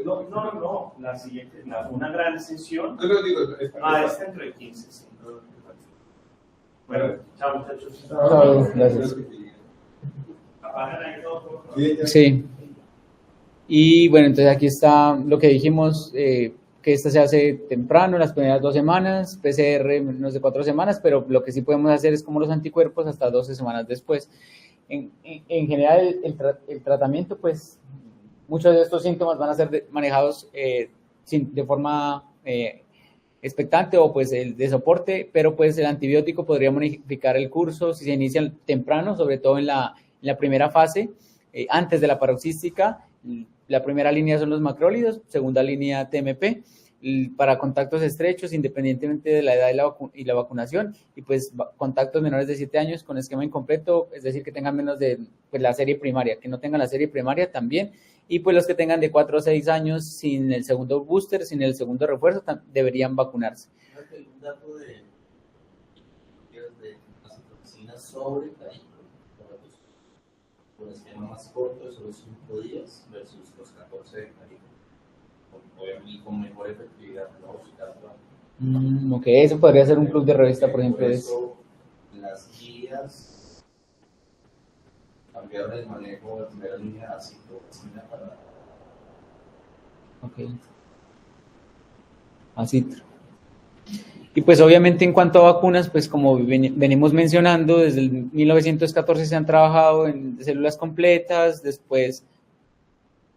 Speaker 7: o
Speaker 2: No, la siguiente, una gran sesión.
Speaker 7: No, digo,
Speaker 2: Esta entre el 15, sí. Bueno, chao muchachos.
Speaker 1: Chao, gracias.
Speaker 2: Apagan ahí todo, por favor.
Speaker 1: Sí. Y bueno, entonces aquí está lo que dijimos, que esta se hace temprano, las primeras 2 semanas, PCR menos de 4 semanas, pero lo que sí podemos hacer es como los anticuerpos hasta 12 semanas después. En general, el tratamiento, pues, muchos de estos síntomas van a ser manejados de forma expectante o pues el de soporte, pero pues el antibiótico podría modificar el curso si se inicia temprano, sobre todo en la primera fase, antes de la paroxística. La primera línea son los macrólidos, segunda línea TMP, para contactos estrechos, independientemente de la edad y la vacunación, y pues contactos menores de 7 años con esquema incompleto, es decir, que tengan menos de pues, la serie primaria, que no tengan la serie primaria también, y pues los que tengan de 4 a 6 años sin el segundo booster, sin el segundo refuerzo, deberían vacunarse.
Speaker 3: Un dato de las sobre Tarico, con esquema más corto de solo 5 días versus los 14 de Tarico, y con mejor efectividad, ¿no?
Speaker 1: Ok, eso podría ser un club de revista, por ejemplo.
Speaker 3: Por eso, las guías cambiaron el manejo de primera línea a citromicina para...
Speaker 1: Ok. Así. Y pues obviamente en cuanto a vacunas, pues como venimos mencionando, desde el 1914 se han trabajado en células completas, después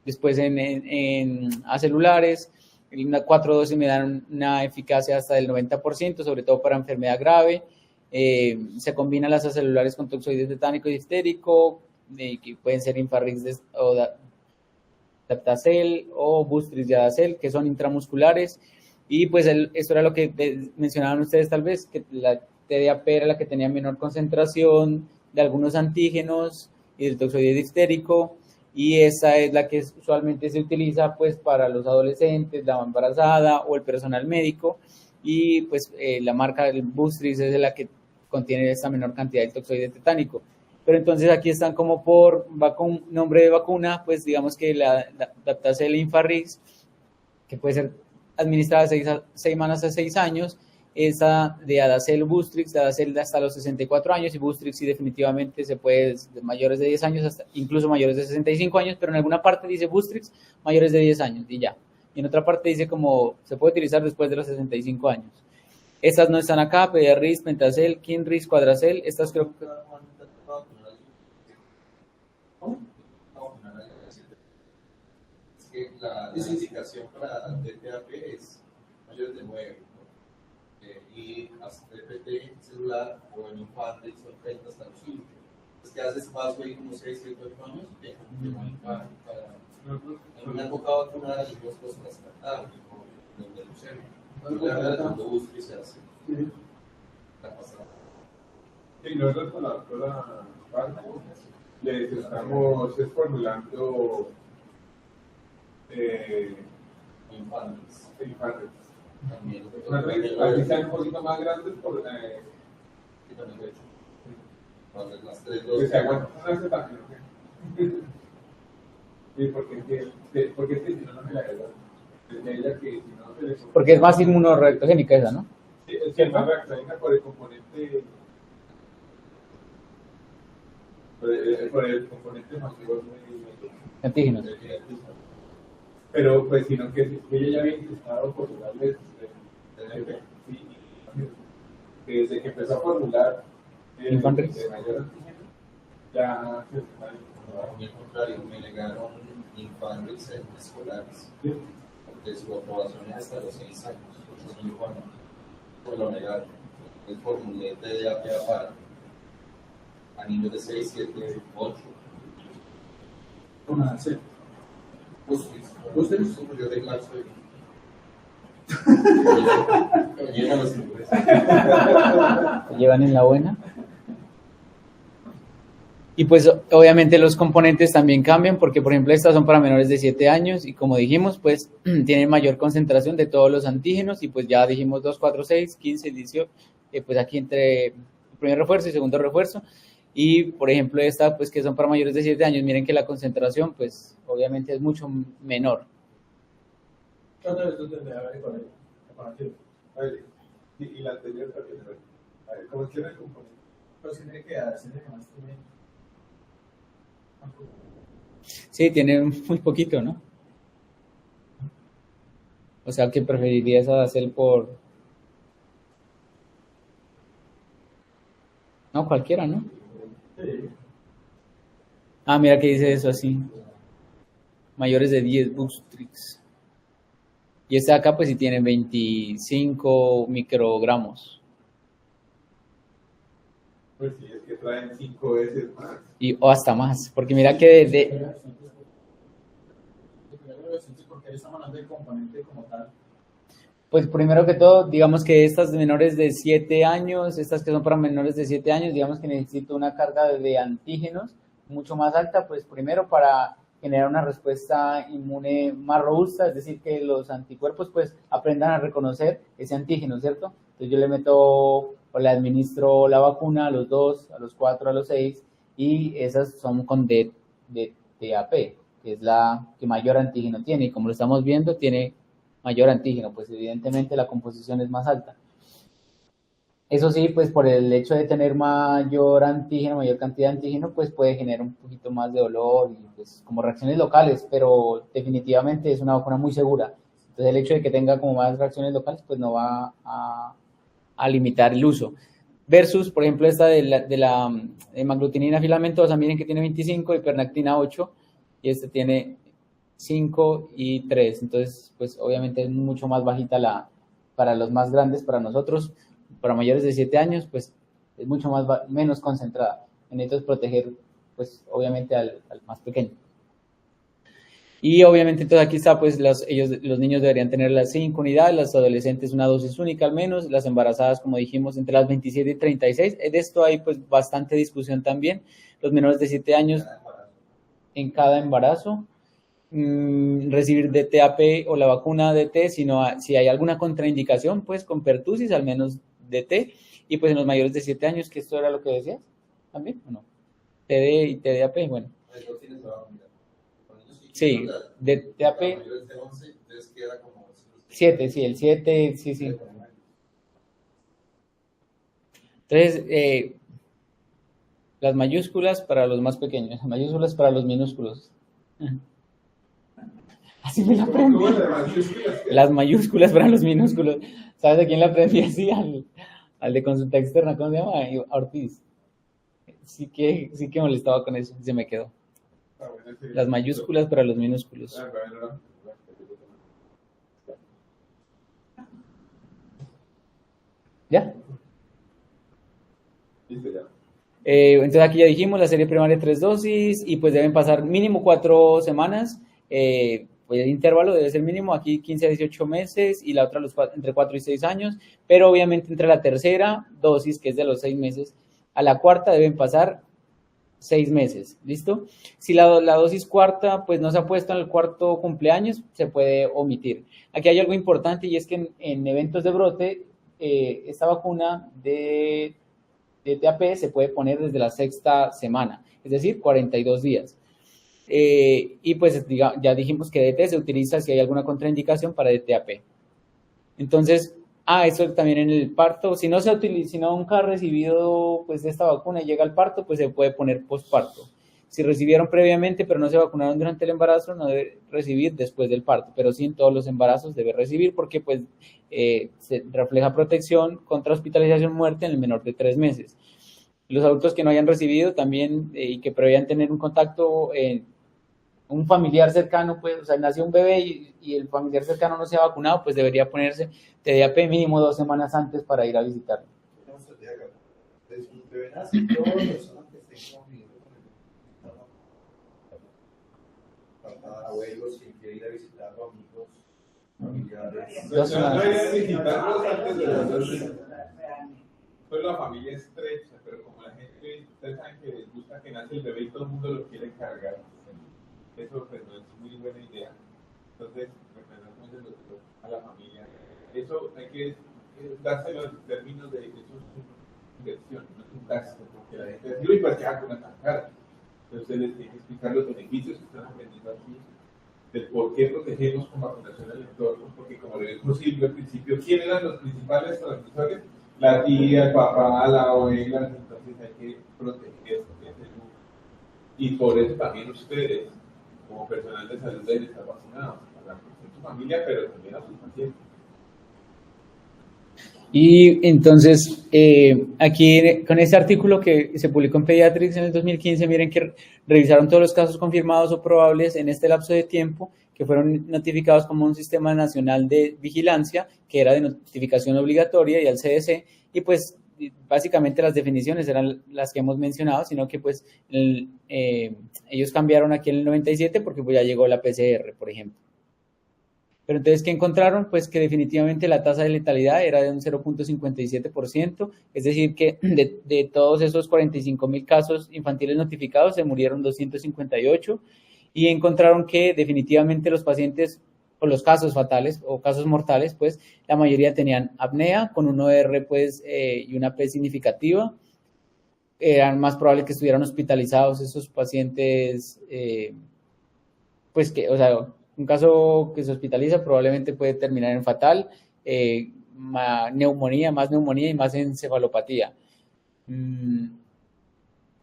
Speaker 1: en acelulares, las 4 dosis me dan una eficacia hasta del 90%, sobre todo para enfermedad grave. Se combinan las acelulares con toxoides tetánico y diftérico, que pueden ser Infarrix o Daptacel o Boostrix de Adacel, que son intramusculares. Y pues esto era lo que mencionaban ustedes tal vez, que la TDAP era la que tenía menor concentración de algunos antígenos y del toxoide diftérico, y esa es la que usualmente se utiliza pues para los adolescentes, la embarazada o el personal médico, y pues la marca del Boostrix es la que contiene esta menor cantidad de toxoide tetánico. Pero entonces aquí están como por nombre de vacuna, pues digamos que la Daptacel Infarrix, que puede ser administrada 6 semanas a 6 años, esa de Adacel Boostrix, de Adacel hasta los 64 años, y Boostrix sí definitivamente se puede de mayores de 10 años hasta incluso mayores de 65 años, pero en alguna parte dice Boostrix mayores de 10 años y ya. Y en otra parte dice como se puede utilizar después de los 65 años. Estas no están acá, Pediarris, Pentacel, Kinrix, Quadracel, estas creo que...
Speaker 3: La indicación para DTAP es mayores de 9, ¿no? Y hasta TPT celular o en infantes son 30 hasta los 5. Entonces, ¿qué haces? Paso ahí como 6, 7, 8 años, para en una época vacunar a los dos cosas tratables, como los de leucemia. Cuando busque se hace la pasada.
Speaker 7: Y nosotros con la doctora Barco les estamos formulando
Speaker 3: infantes.
Speaker 7: También. Aquí están un poquito más grandes por
Speaker 3: las 3
Speaker 7: que
Speaker 3: dosis.
Speaker 7: se aguantan una separación. Sí, porque es que si no, no me la verdad. Desde ella que si no se le...
Speaker 1: Porque es más inmunoreactogénica esa, ¿no?
Speaker 7: Sí, es que es más reactogénica por el componente... Por el componente masivo de
Speaker 1: Antígenos.
Speaker 7: Pero pues sino que ella ya había intentado formularles que desde que empezó a formular el
Speaker 1: Infanrix
Speaker 7: de mayor antígeno ya se está
Speaker 3: Al contrario, me negaron Infanrix en escolares, porque su aprobación es hasta los 6 años, pues lo negaron. El formulé TDAP para a niños de 6, 7, 8.
Speaker 4: Con Adacel.
Speaker 3: ¿Ustedes? Yo de marzo. Llegan los ingresos.
Speaker 1: ¿Se llevan en la buena? Y pues obviamente los componentes también cambian porque por ejemplo estas son para menores de 7 años y como dijimos pues tienen mayor concentración de todos los antígenos y pues ya dijimos 2, 4, 6, 15, 18, pues aquí entre el primer refuerzo y segundo refuerzo. Y, por ejemplo, esta, pues, que son para mayores de 7 años, miren que la concentración, pues, obviamente es mucho menor.
Speaker 4: ¿Cuántas veces tú tendrías a ver con el comparativo?
Speaker 7: y la anterior también. A ver, ¿cómo tiene el componente?
Speaker 4: Pero si tiene que darse de más también.
Speaker 1: Sí, tiene muy poquito, ¿no? O sea, que preferirías hacer por... No, cualquiera, ¿no?
Speaker 4: Sí.
Speaker 1: Ah, mira que dice eso así. Mayores de 10 Boostrix. Y esta acá pues sí tiene 25 microgramos.
Speaker 7: Pues sí, es que traen 5 veces más.
Speaker 1: O hasta más, porque mira que de
Speaker 4: Porque ahí estamos hablando del componente como tal.
Speaker 1: Pues primero que todo, digamos que estas de menores de 7 años, estas que son para menores de 7 años, digamos que necesito una carga de antígenos mucho más alta, pues primero para generar una respuesta inmune más robusta, es decir, que los anticuerpos pues aprendan a reconocer ese antígeno, ¿cierto? Entonces yo le meto o le administro la vacuna a los 2, a los 4, a los 6 y esas son con DTaP, que es la que mayor antígeno tiene y como lo estamos viendo tiene mayor antígeno, pues evidentemente la composición es más alta. Eso sí, pues por el hecho de tener mayor antígeno, mayor cantidad de antígeno, pues puede generar un poquito más de dolor y pues como reacciones locales, pero definitivamente es una vacuna muy segura. Entonces el hecho de que tenga como más reacciones locales, pues no va a limitar el uso. Versus, por ejemplo, esta de la hemaglutinina filamentosa, miren que tiene 25 y pernactina 8 y este tiene 5 y 3. Entonces, pues obviamente es mucho más bajita para los más grandes, para nosotros. Para mayores de 7 años, pues es mucho menos concentrada. Necesitas proteger, pues obviamente al más pequeño. Y obviamente entonces aquí está, pues los niños deberían tener las 5 unidades, las adolescentes una dosis única al menos, las embarazadas, como dijimos, entre las 27 y 36. De esto hay pues bastante discusión también. Los menores de 7 años en cada embarazo. Recibir DTaP o la vacuna DT, si hay alguna contraindicación, pues con pertusis, al menos DT, y pues en los mayores de 7 años, que esto era lo que decías, ¿también o no? TD y TDAP, bueno. Sí, DTaP. 7, sí, el 7, sí, sí. Entonces, las mayúsculas para los más pequeños, mayúsculas para los minúsculos. Así me la aprendí. Las mayúsculas para los minúsculos. ¿Sabes a quién la aprendí así? Al de consulta externa, ¿cómo se llama? A Ortiz. Sí que molestaba con eso, se me quedó. Las mayúsculas para los minúsculos. ¿Ya? Entonces aquí ya dijimos, la serie primaria 3 dosis y pues deben pasar mínimo 4 semanas. Pues el intervalo debe ser mínimo, aquí 15 a 18 meses y la otra entre 4 y 6 años, pero obviamente entre la tercera dosis, que es de los 6 meses, a la cuarta deben pasar 6 meses, ¿listo? Si la dosis cuarta pues no se ha puesto en el cuarto cumpleaños, se puede omitir. Aquí hay algo importante y es que en eventos de brote, esta vacuna de DTaP se puede poner desde la 6ª semana, es decir, 42 días. Y pues ya dijimos que DT se utiliza si hay alguna contraindicación para DTaP. Entonces, eso también en el parto, si no nunca ha recibido pues esta vacuna y llega al parto, pues se puede poner posparto. Si recibieron previamente pero no se vacunaron durante el embarazo, no debe recibir después del parto, pero sí en todos los embarazos debe recibir porque pues se refleja protección contra hospitalización o muerte en el menor de 3 meses. Los adultos que no hayan recibido también y que prevean tener un contacto un familiar cercano, pues, o sea, nació un bebé y el familiar cercano no se ha vacunado, pues debería ponerse TDAP mínimo 2 semanas antes para ir a visitarlo.
Speaker 3: Entonces, un bebé nace, todas las personas que estén conviviendo con el papá, abuelos, quien quiere ir a visitarlo, amigos, familiares.
Speaker 7: No deberían visitarlos antes de las 2 semanas. Pues la familia estrecha, pero como la gente, ustedes saben que les gusta que nace el bebé y todo el mundo lo quiere cargar. Eso pues, no es muy buena idea. Entonces, representamos a la familia. Eso hay que dárselo en términos de eso es una inversión, no es un gasto, porque la gente dice, uy, ¿para qué hago una tan cara? Entonces, ustedes les tienen que explicar los beneficios que están aprendiendo aquí, del por qué protegemos con vacunación al entorno, porque como le dijo Silvio al principio, ¿quién eran los principales transmisores? La tía, el papá, la abuela, entonces hay que proteger esto. Y por eso también ustedes, como personal de salud, deben estar vacunados a su familia, pero también a sus pacientes.
Speaker 1: Y entonces, aquí con este artículo que se publicó en Pediatrics en el 2015, miren que revisaron todos los casos confirmados o probables en este lapso de tiempo que fueron notificados como un sistema nacional de vigilancia, que era de notificación obligatoria y al CDC, y pues básicamente las definiciones eran las que hemos mencionado, sino que pues ellos cambiaron aquí en el 97 porque pues ya llegó la PCR, por ejemplo. Pero entonces, ¿qué encontraron? Pues que definitivamente la tasa de letalidad era de un 0.57%, es decir, que de todos esos 45.000 casos infantiles notificados se murieron 258 y encontraron que definitivamente los pacientes o los casos fatales o casos mortales, pues la mayoría tenían apnea con un OR pues y una P significativa. Eran más probable que estuvieran hospitalizados esos pacientes, pues que, o sea, un caso que se hospitaliza probablemente puede terminar en fatal, más neumonía y más encefalopatía.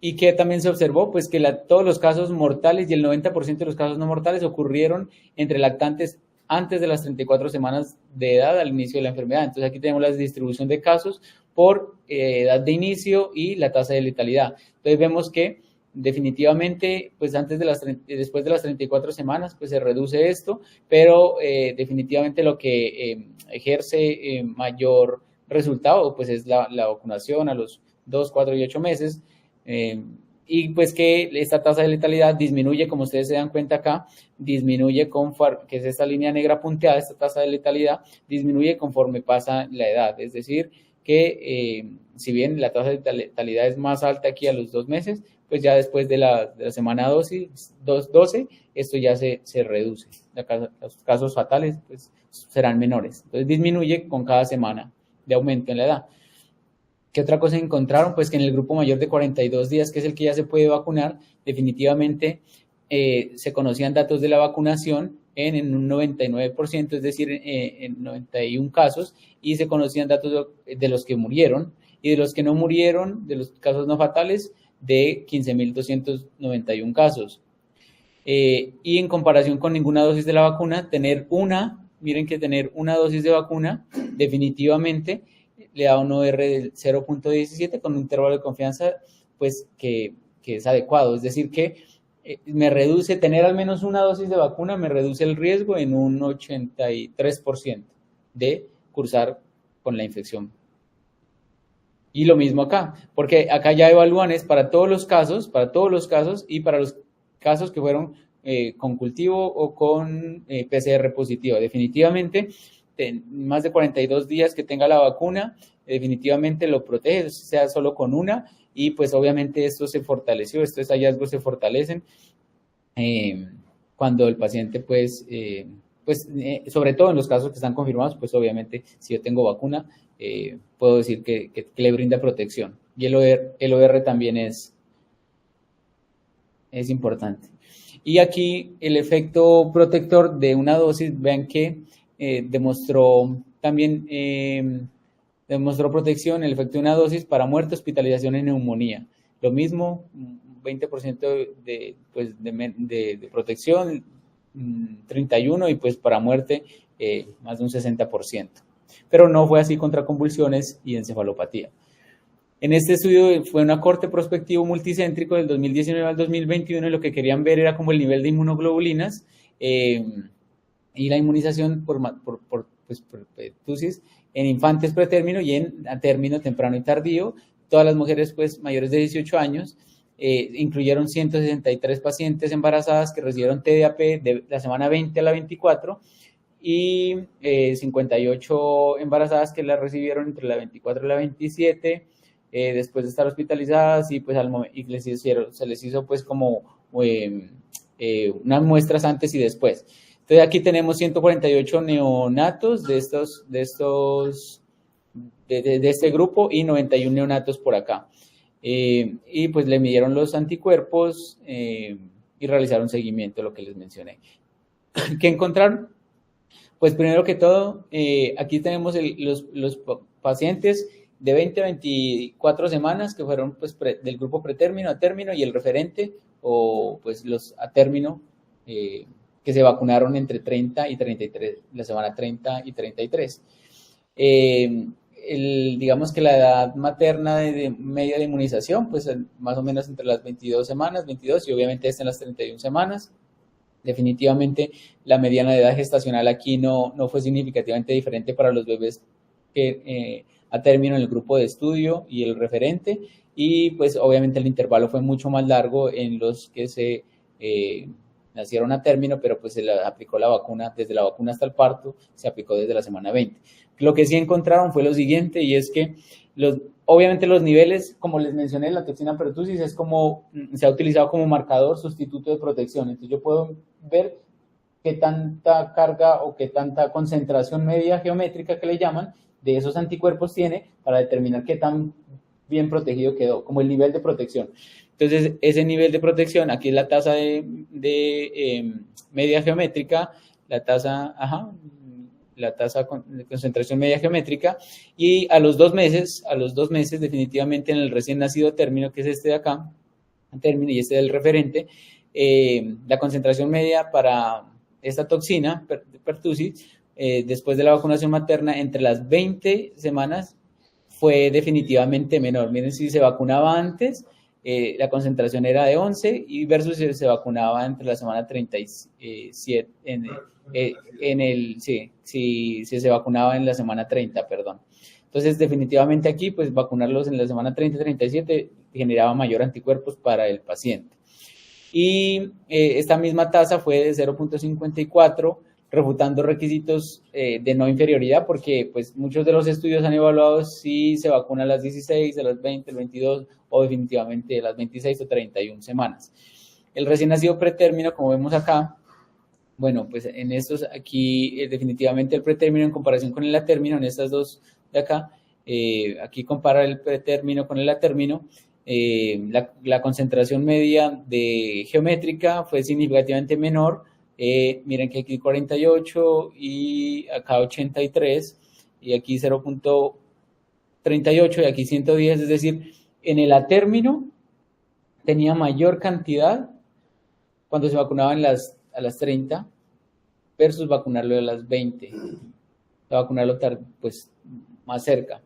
Speaker 1: Y que también se observó, pues que todos los casos mortales y el 90% de los casos no mortales ocurrieron entre lactantes antes de las 34 semanas de edad al inicio de la enfermedad. Entonces aquí tenemos la distribución de casos por edad de inicio y la tasa de letalidad. Entonces vemos que definitivamente, pues después de las 34 semanas, pues se reduce esto, pero definitivamente lo que ejerce mayor resultado, pues es la vacunación a los 2, 4 y 8 meses, y pues que esta tasa de letalidad disminuye, como ustedes se dan cuenta acá, disminuye que es esta línea negra punteada, esta tasa de letalidad disminuye conforme pasa la edad, es decir, que si bien la tasa de letalidad es más alta aquí a los 2 meses, pues ya después de la semana 12, esto ya se reduce. Los casos fatales pues serán menores. Entonces disminuye con cada semana de aumento en la edad. ¿Qué otra cosa encontraron? Pues que en el grupo mayor de 42 días, que es el que ya se puede vacunar, definitivamente se conocían datos de la vacunación en un 99%, es decir, en 91 casos, y se conocían datos de los que murieron, y de los que no murieron, de los casos no fatales, de 15.291 casos. Y en comparación con ninguna dosis de la vacuna, miren que tener una dosis de vacuna definitivamente le da un OR del 0.17 con un intervalo de confianza pues que es adecuado, es decir que tener al menos una dosis de vacuna me reduce el riesgo en un 83% de cursar con la infección. Y lo mismo acá, porque acá ya evalúan es para todos los casos y para los casos que fueron con cultivo o con PCR positivo. Definitivamente, más de 42 días que tenga la vacuna, definitivamente lo protege, sea solo con una, y pues obviamente esto se fortaleció, estos hallazgos se fortalecen cuando el paciente sobre todo en los casos que están confirmados, pues obviamente si yo tengo vacuna, puedo decir que le brinda protección. Y el OR también es importante. Y aquí el efecto protector de una dosis, vean que demostró protección, el efecto de una dosis para muerte, hospitalización y neumonía. Lo mismo, 20% de protección, 31% y pues para muerte más de un 60%. Pero no fue así contra convulsiones y encefalopatía. En este estudio fue un acorte prospectivo multicéntrico del 2019 al 2021 y lo que querían ver era como el nivel de inmunoglobulinas y la inmunización por pertussis en infantes pretérmino y en término temprano y tardío. Todas las mujeres pues mayores de 18 años, incluyeron 163 pacientes embarazadas que recibieron TDAP de la semana 20 a la 24 y 58 embarazadas que la recibieron entre la 24 y la 27 después de estar hospitalizadas y pues se les hizo pues como unas muestras antes y después. Entonces aquí tenemos 148 neonatos de este grupo y 91 neonatos por acá. Y pues le midieron los anticuerpos y realizaron seguimiento, lo que les mencioné. ¿Qué encontraron? Pues primero que todo, aquí tenemos los pacientes de 20 a 24 semanas que fueron pues del grupo pretérmino a término y el referente o pues los a término que se vacunaron entre 30 y 33, la semana 30 y 33. Digamos que la edad materna de media de inmunización, pues más o menos entre las 22 semanas, 22 y obviamente en las 31 semanas. Definitivamente la mediana de edad gestacional aquí no fue significativamente diferente para los bebés que a término en el grupo de estudio y el referente y pues obviamente el intervalo fue mucho más largo en los que se nacieron a término, pero pues se le aplicó la vacuna, desde la vacuna hasta el parto, se aplicó desde la semana 20. Lo que sí encontraron fue lo siguiente, y es que obviamente los niveles, como les mencioné, la toxina pertussis se ha utilizado como marcador sustituto de protección. Entonces yo puedo ver qué tanta carga o qué tanta concentración media geométrica que le llaman de esos anticuerpos tiene para determinar qué tan bien protegido quedó, como el nivel de protección. Entonces, ese nivel de protección, aquí es la tasa de media geométrica, la tasa de concentración media geométrica, y a los 2 meses, definitivamente en el recién nacido término, que es este de acá, término, y este del referente, la concentración media para esta toxina, pertussis, después de la vacunación materna, entre las 20 semanas, fue definitivamente menor. Miren, si se vacunaba antes, la concentración era de 11 y versus si se vacunaba entre la semana 37, si se vacunaba en la semana 30, perdón. Entonces, definitivamente aquí, pues vacunarlos en la semana 30-37 generaba mayor anticuerpos para el paciente. Y esta misma tasa fue de 0.54, refutando requisitos de no inferioridad, porque pues muchos de los estudios han evaluado si se vacuna a las 16, a las 20, a las 22 o definitivamente a las 26 o 31 semanas. El recién nacido pretérmino, como vemos acá, bueno, pues en estos aquí definitivamente el pretérmino en comparación con el atérmino, en estas dos de acá, aquí compara el pretérmino con el atérmino. La concentración media de geométrica fue significativamente menor. Miren que aquí 48 y acá 83 y aquí 0.38 y aquí 110, es decir, en el atérmino tenía mayor cantidad cuando se vacunaba a las 30 versus vacunarlo a las 20, vacunarlo pues más cerca.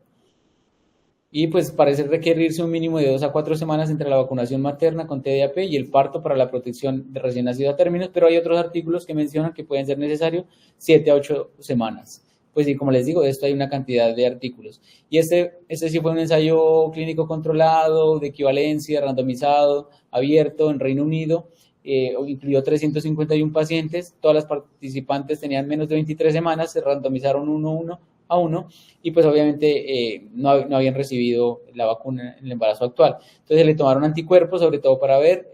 Speaker 1: Y pues parece requerirse un mínimo de 2 a 4 semanas entre la vacunación materna con TDAP y el parto para la protección de recién nacido a términos, pero hay otros artículos que mencionan que pueden ser necesarios 7 a 8 semanas. Pues sí, como les digo, de esto hay una cantidad de artículos. Y este sí fue un ensayo clínico controlado, de equivalencia, randomizado, abierto en Reino Unido, incluyó 351 pacientes, todas las participantes tenían menos de 23 semanas, se randomizaron 1 a 1 y pues obviamente no habían recibido la vacuna en el embarazo actual. Entonces le tomaron anticuerpos, sobre todo para ver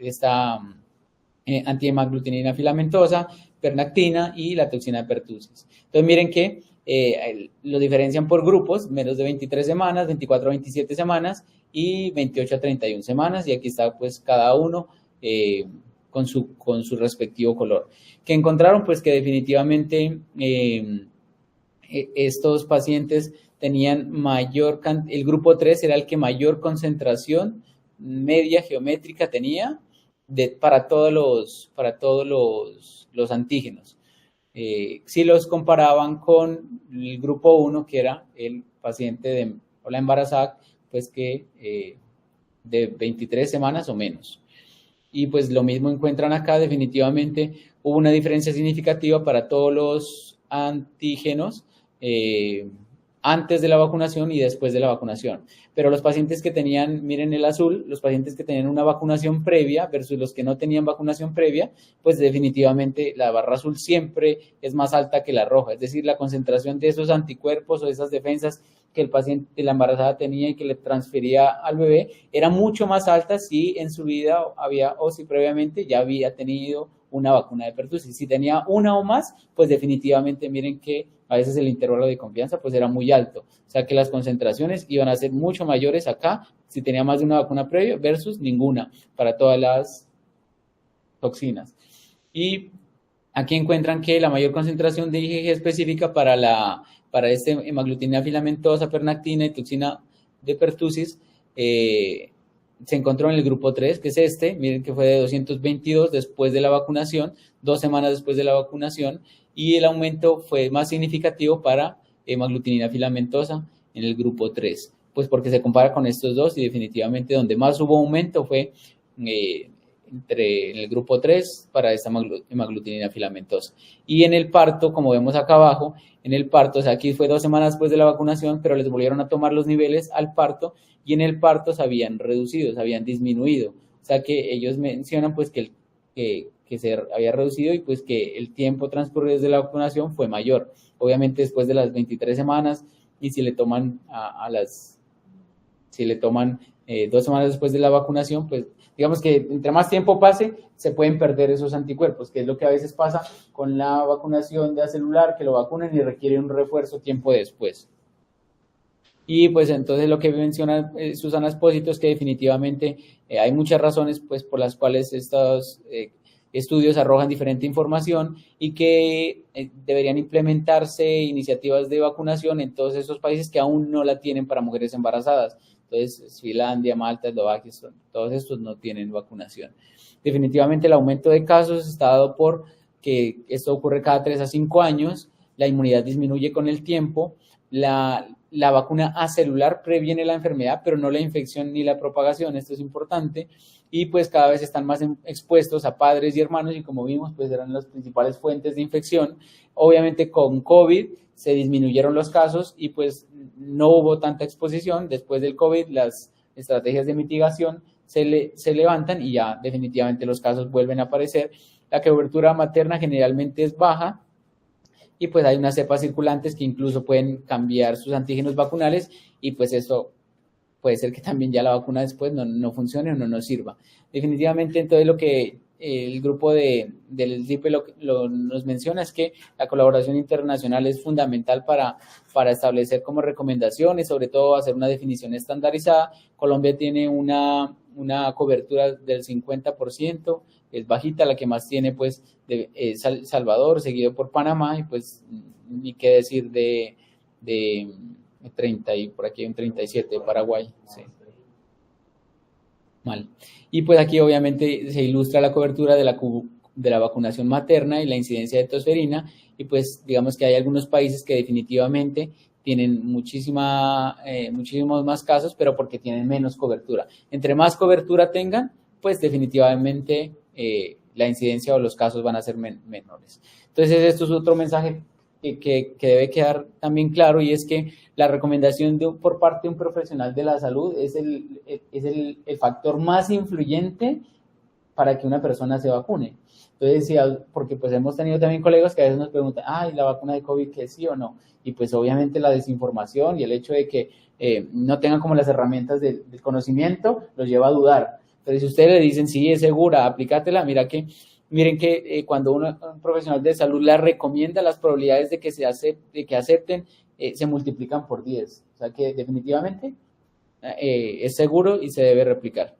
Speaker 1: esta antiemaglutinina filamentosa, pernactina y la toxina de pertussis. Entonces miren que lo diferencian por grupos, menos de 23 semanas, 24 a 27 semanas y 28 a 31 semanas, y aquí está pues cada uno con su respectivo color. ¿Qué encontraron? Pues que definitivamente estos pacientes tenían el grupo 3 era el que mayor concentración media geométrica tenía para todos los antígenos. Si los comparaban con el grupo 1, que era el paciente o la embarazada, pues que de 23 semanas o menos. Y pues lo mismo encuentran acá, definitivamente hubo una diferencia significativa para todos los antígenos antes de la vacunación y después de la vacunación. Pero los pacientes que tenían, miren el azul, los pacientes que tenían una vacunación previa versus los que no tenían vacunación previa, pues definitivamente la barra azul siempre es más alta que la roja. Es decir, la concentración de esos anticuerpos o de esas defensas que el paciente, la embarazada tenía y que le transfería al bebé, era mucho más alta si en su vida si previamente ya había tenido una vacuna de pertussis. Si tenía una o más, pues definitivamente miren que a veces el intervalo de confianza pues era muy alto. O sea que las concentraciones iban a ser mucho mayores acá si tenía más de una vacuna previa versus ninguna para todas las toxinas. Y aquí encuentran que la mayor concentración de IgG específica para este hemaglutinina filamentosa, pernactina y toxina de pertussis se encontró en el grupo 3, que es este. Miren que fue de 222 después de la vacunación, 2 semanas después de la vacunación, y el aumento fue más significativo para hemaglutinina filamentosa en el grupo 3, pues porque se compara con estos dos y definitivamente donde más hubo aumento fue en el grupo 3 para esta hemaglutinina filamentosa. Y en el parto, como vemos acá abajo, en el parto, o sea, aquí fue 2 semanas después de la vacunación, pero les volvieron a tomar los niveles al parto y en el parto se habían reducido, se habían disminuido. O sea que ellos mencionan pues que que se había reducido y pues que el tiempo transcurrido desde la vacunación fue mayor. Obviamente después de las 23 semanas y si le toman si le toman 2 semanas después de la vacunación, pues digamos que entre más tiempo pase, se pueden perder esos anticuerpos, que es lo que a veces pasa con la vacunación de celular, que lo vacunan y requiere un refuerzo tiempo después. Y pues entonces lo que menciona Susana Espósito es que definitivamente hay muchas razones pues por las cuales estos estudios arrojan diferente información y que deberían implementarse iniciativas de vacunación en todos esos países que aún no la tienen para mujeres embarazadas. Entonces, Finlandia, Malta, Eslovaquia, todos estos no tienen vacunación. Definitivamente el aumento de casos está dado por que esto ocurre cada 3 a 5 años, la inmunidad disminuye con el tiempo, la vacuna acelular previene la enfermedad, pero no la infección ni la propagación, esto es importante, y pues cada vez están más expuestos a padres y hermanos, y como vimos, pues eran las principales fuentes de infección. Obviamente con COVID se disminuyeron los casos y pues no hubo tanta exposición. Después del COVID las estrategias de mitigación se levantan y ya definitivamente los casos vuelven a aparecer. La cobertura materna generalmente es baja y pues hay unas cepas circulantes que incluso pueden cambiar sus antígenos vacunales y pues eso puede ser que también ya la vacuna después no funcione o no nos sirva. Definitivamente entonces lo que el grupo del CIPE nos menciona es que la colaboración internacional es fundamental para establecer como recomendaciones, sobre todo hacer una definición estandarizada. Colombia tiene una cobertura del 50%, es bajita, la que más tiene pues Salvador, seguido por Panamá y pues ni qué decir de 30 y por aquí hay un 37 de Paraguay, sí. Mal. Y pues aquí obviamente se ilustra la cobertura de la vacunación materna y la incidencia de tosferina y pues digamos que hay algunos países que definitivamente tienen muchísimos más casos, pero porque tienen menos cobertura. Entre más cobertura tengan, pues definitivamente la incidencia o los casos van a ser menores. Entonces esto es otro mensaje que debe quedar también claro y es que la recomendación por parte de un profesional de la salud es el factor más influyente para que una persona se vacune. Entonces, porque pues hemos tenido también colegas que a veces nos preguntan, ¿la vacuna de COVID que sí o no? Y pues obviamente la desinformación y el hecho de que no tengan como las herramientas del conocimiento los lleva a dudar. Entonces, si ustedes le dicen, sí, es segura, aplícatela, miren que cuando un profesional de salud la recomienda, las probabilidades de que acepten se multiplican por 10. O sea que definitivamente es seguro y se debe replicar.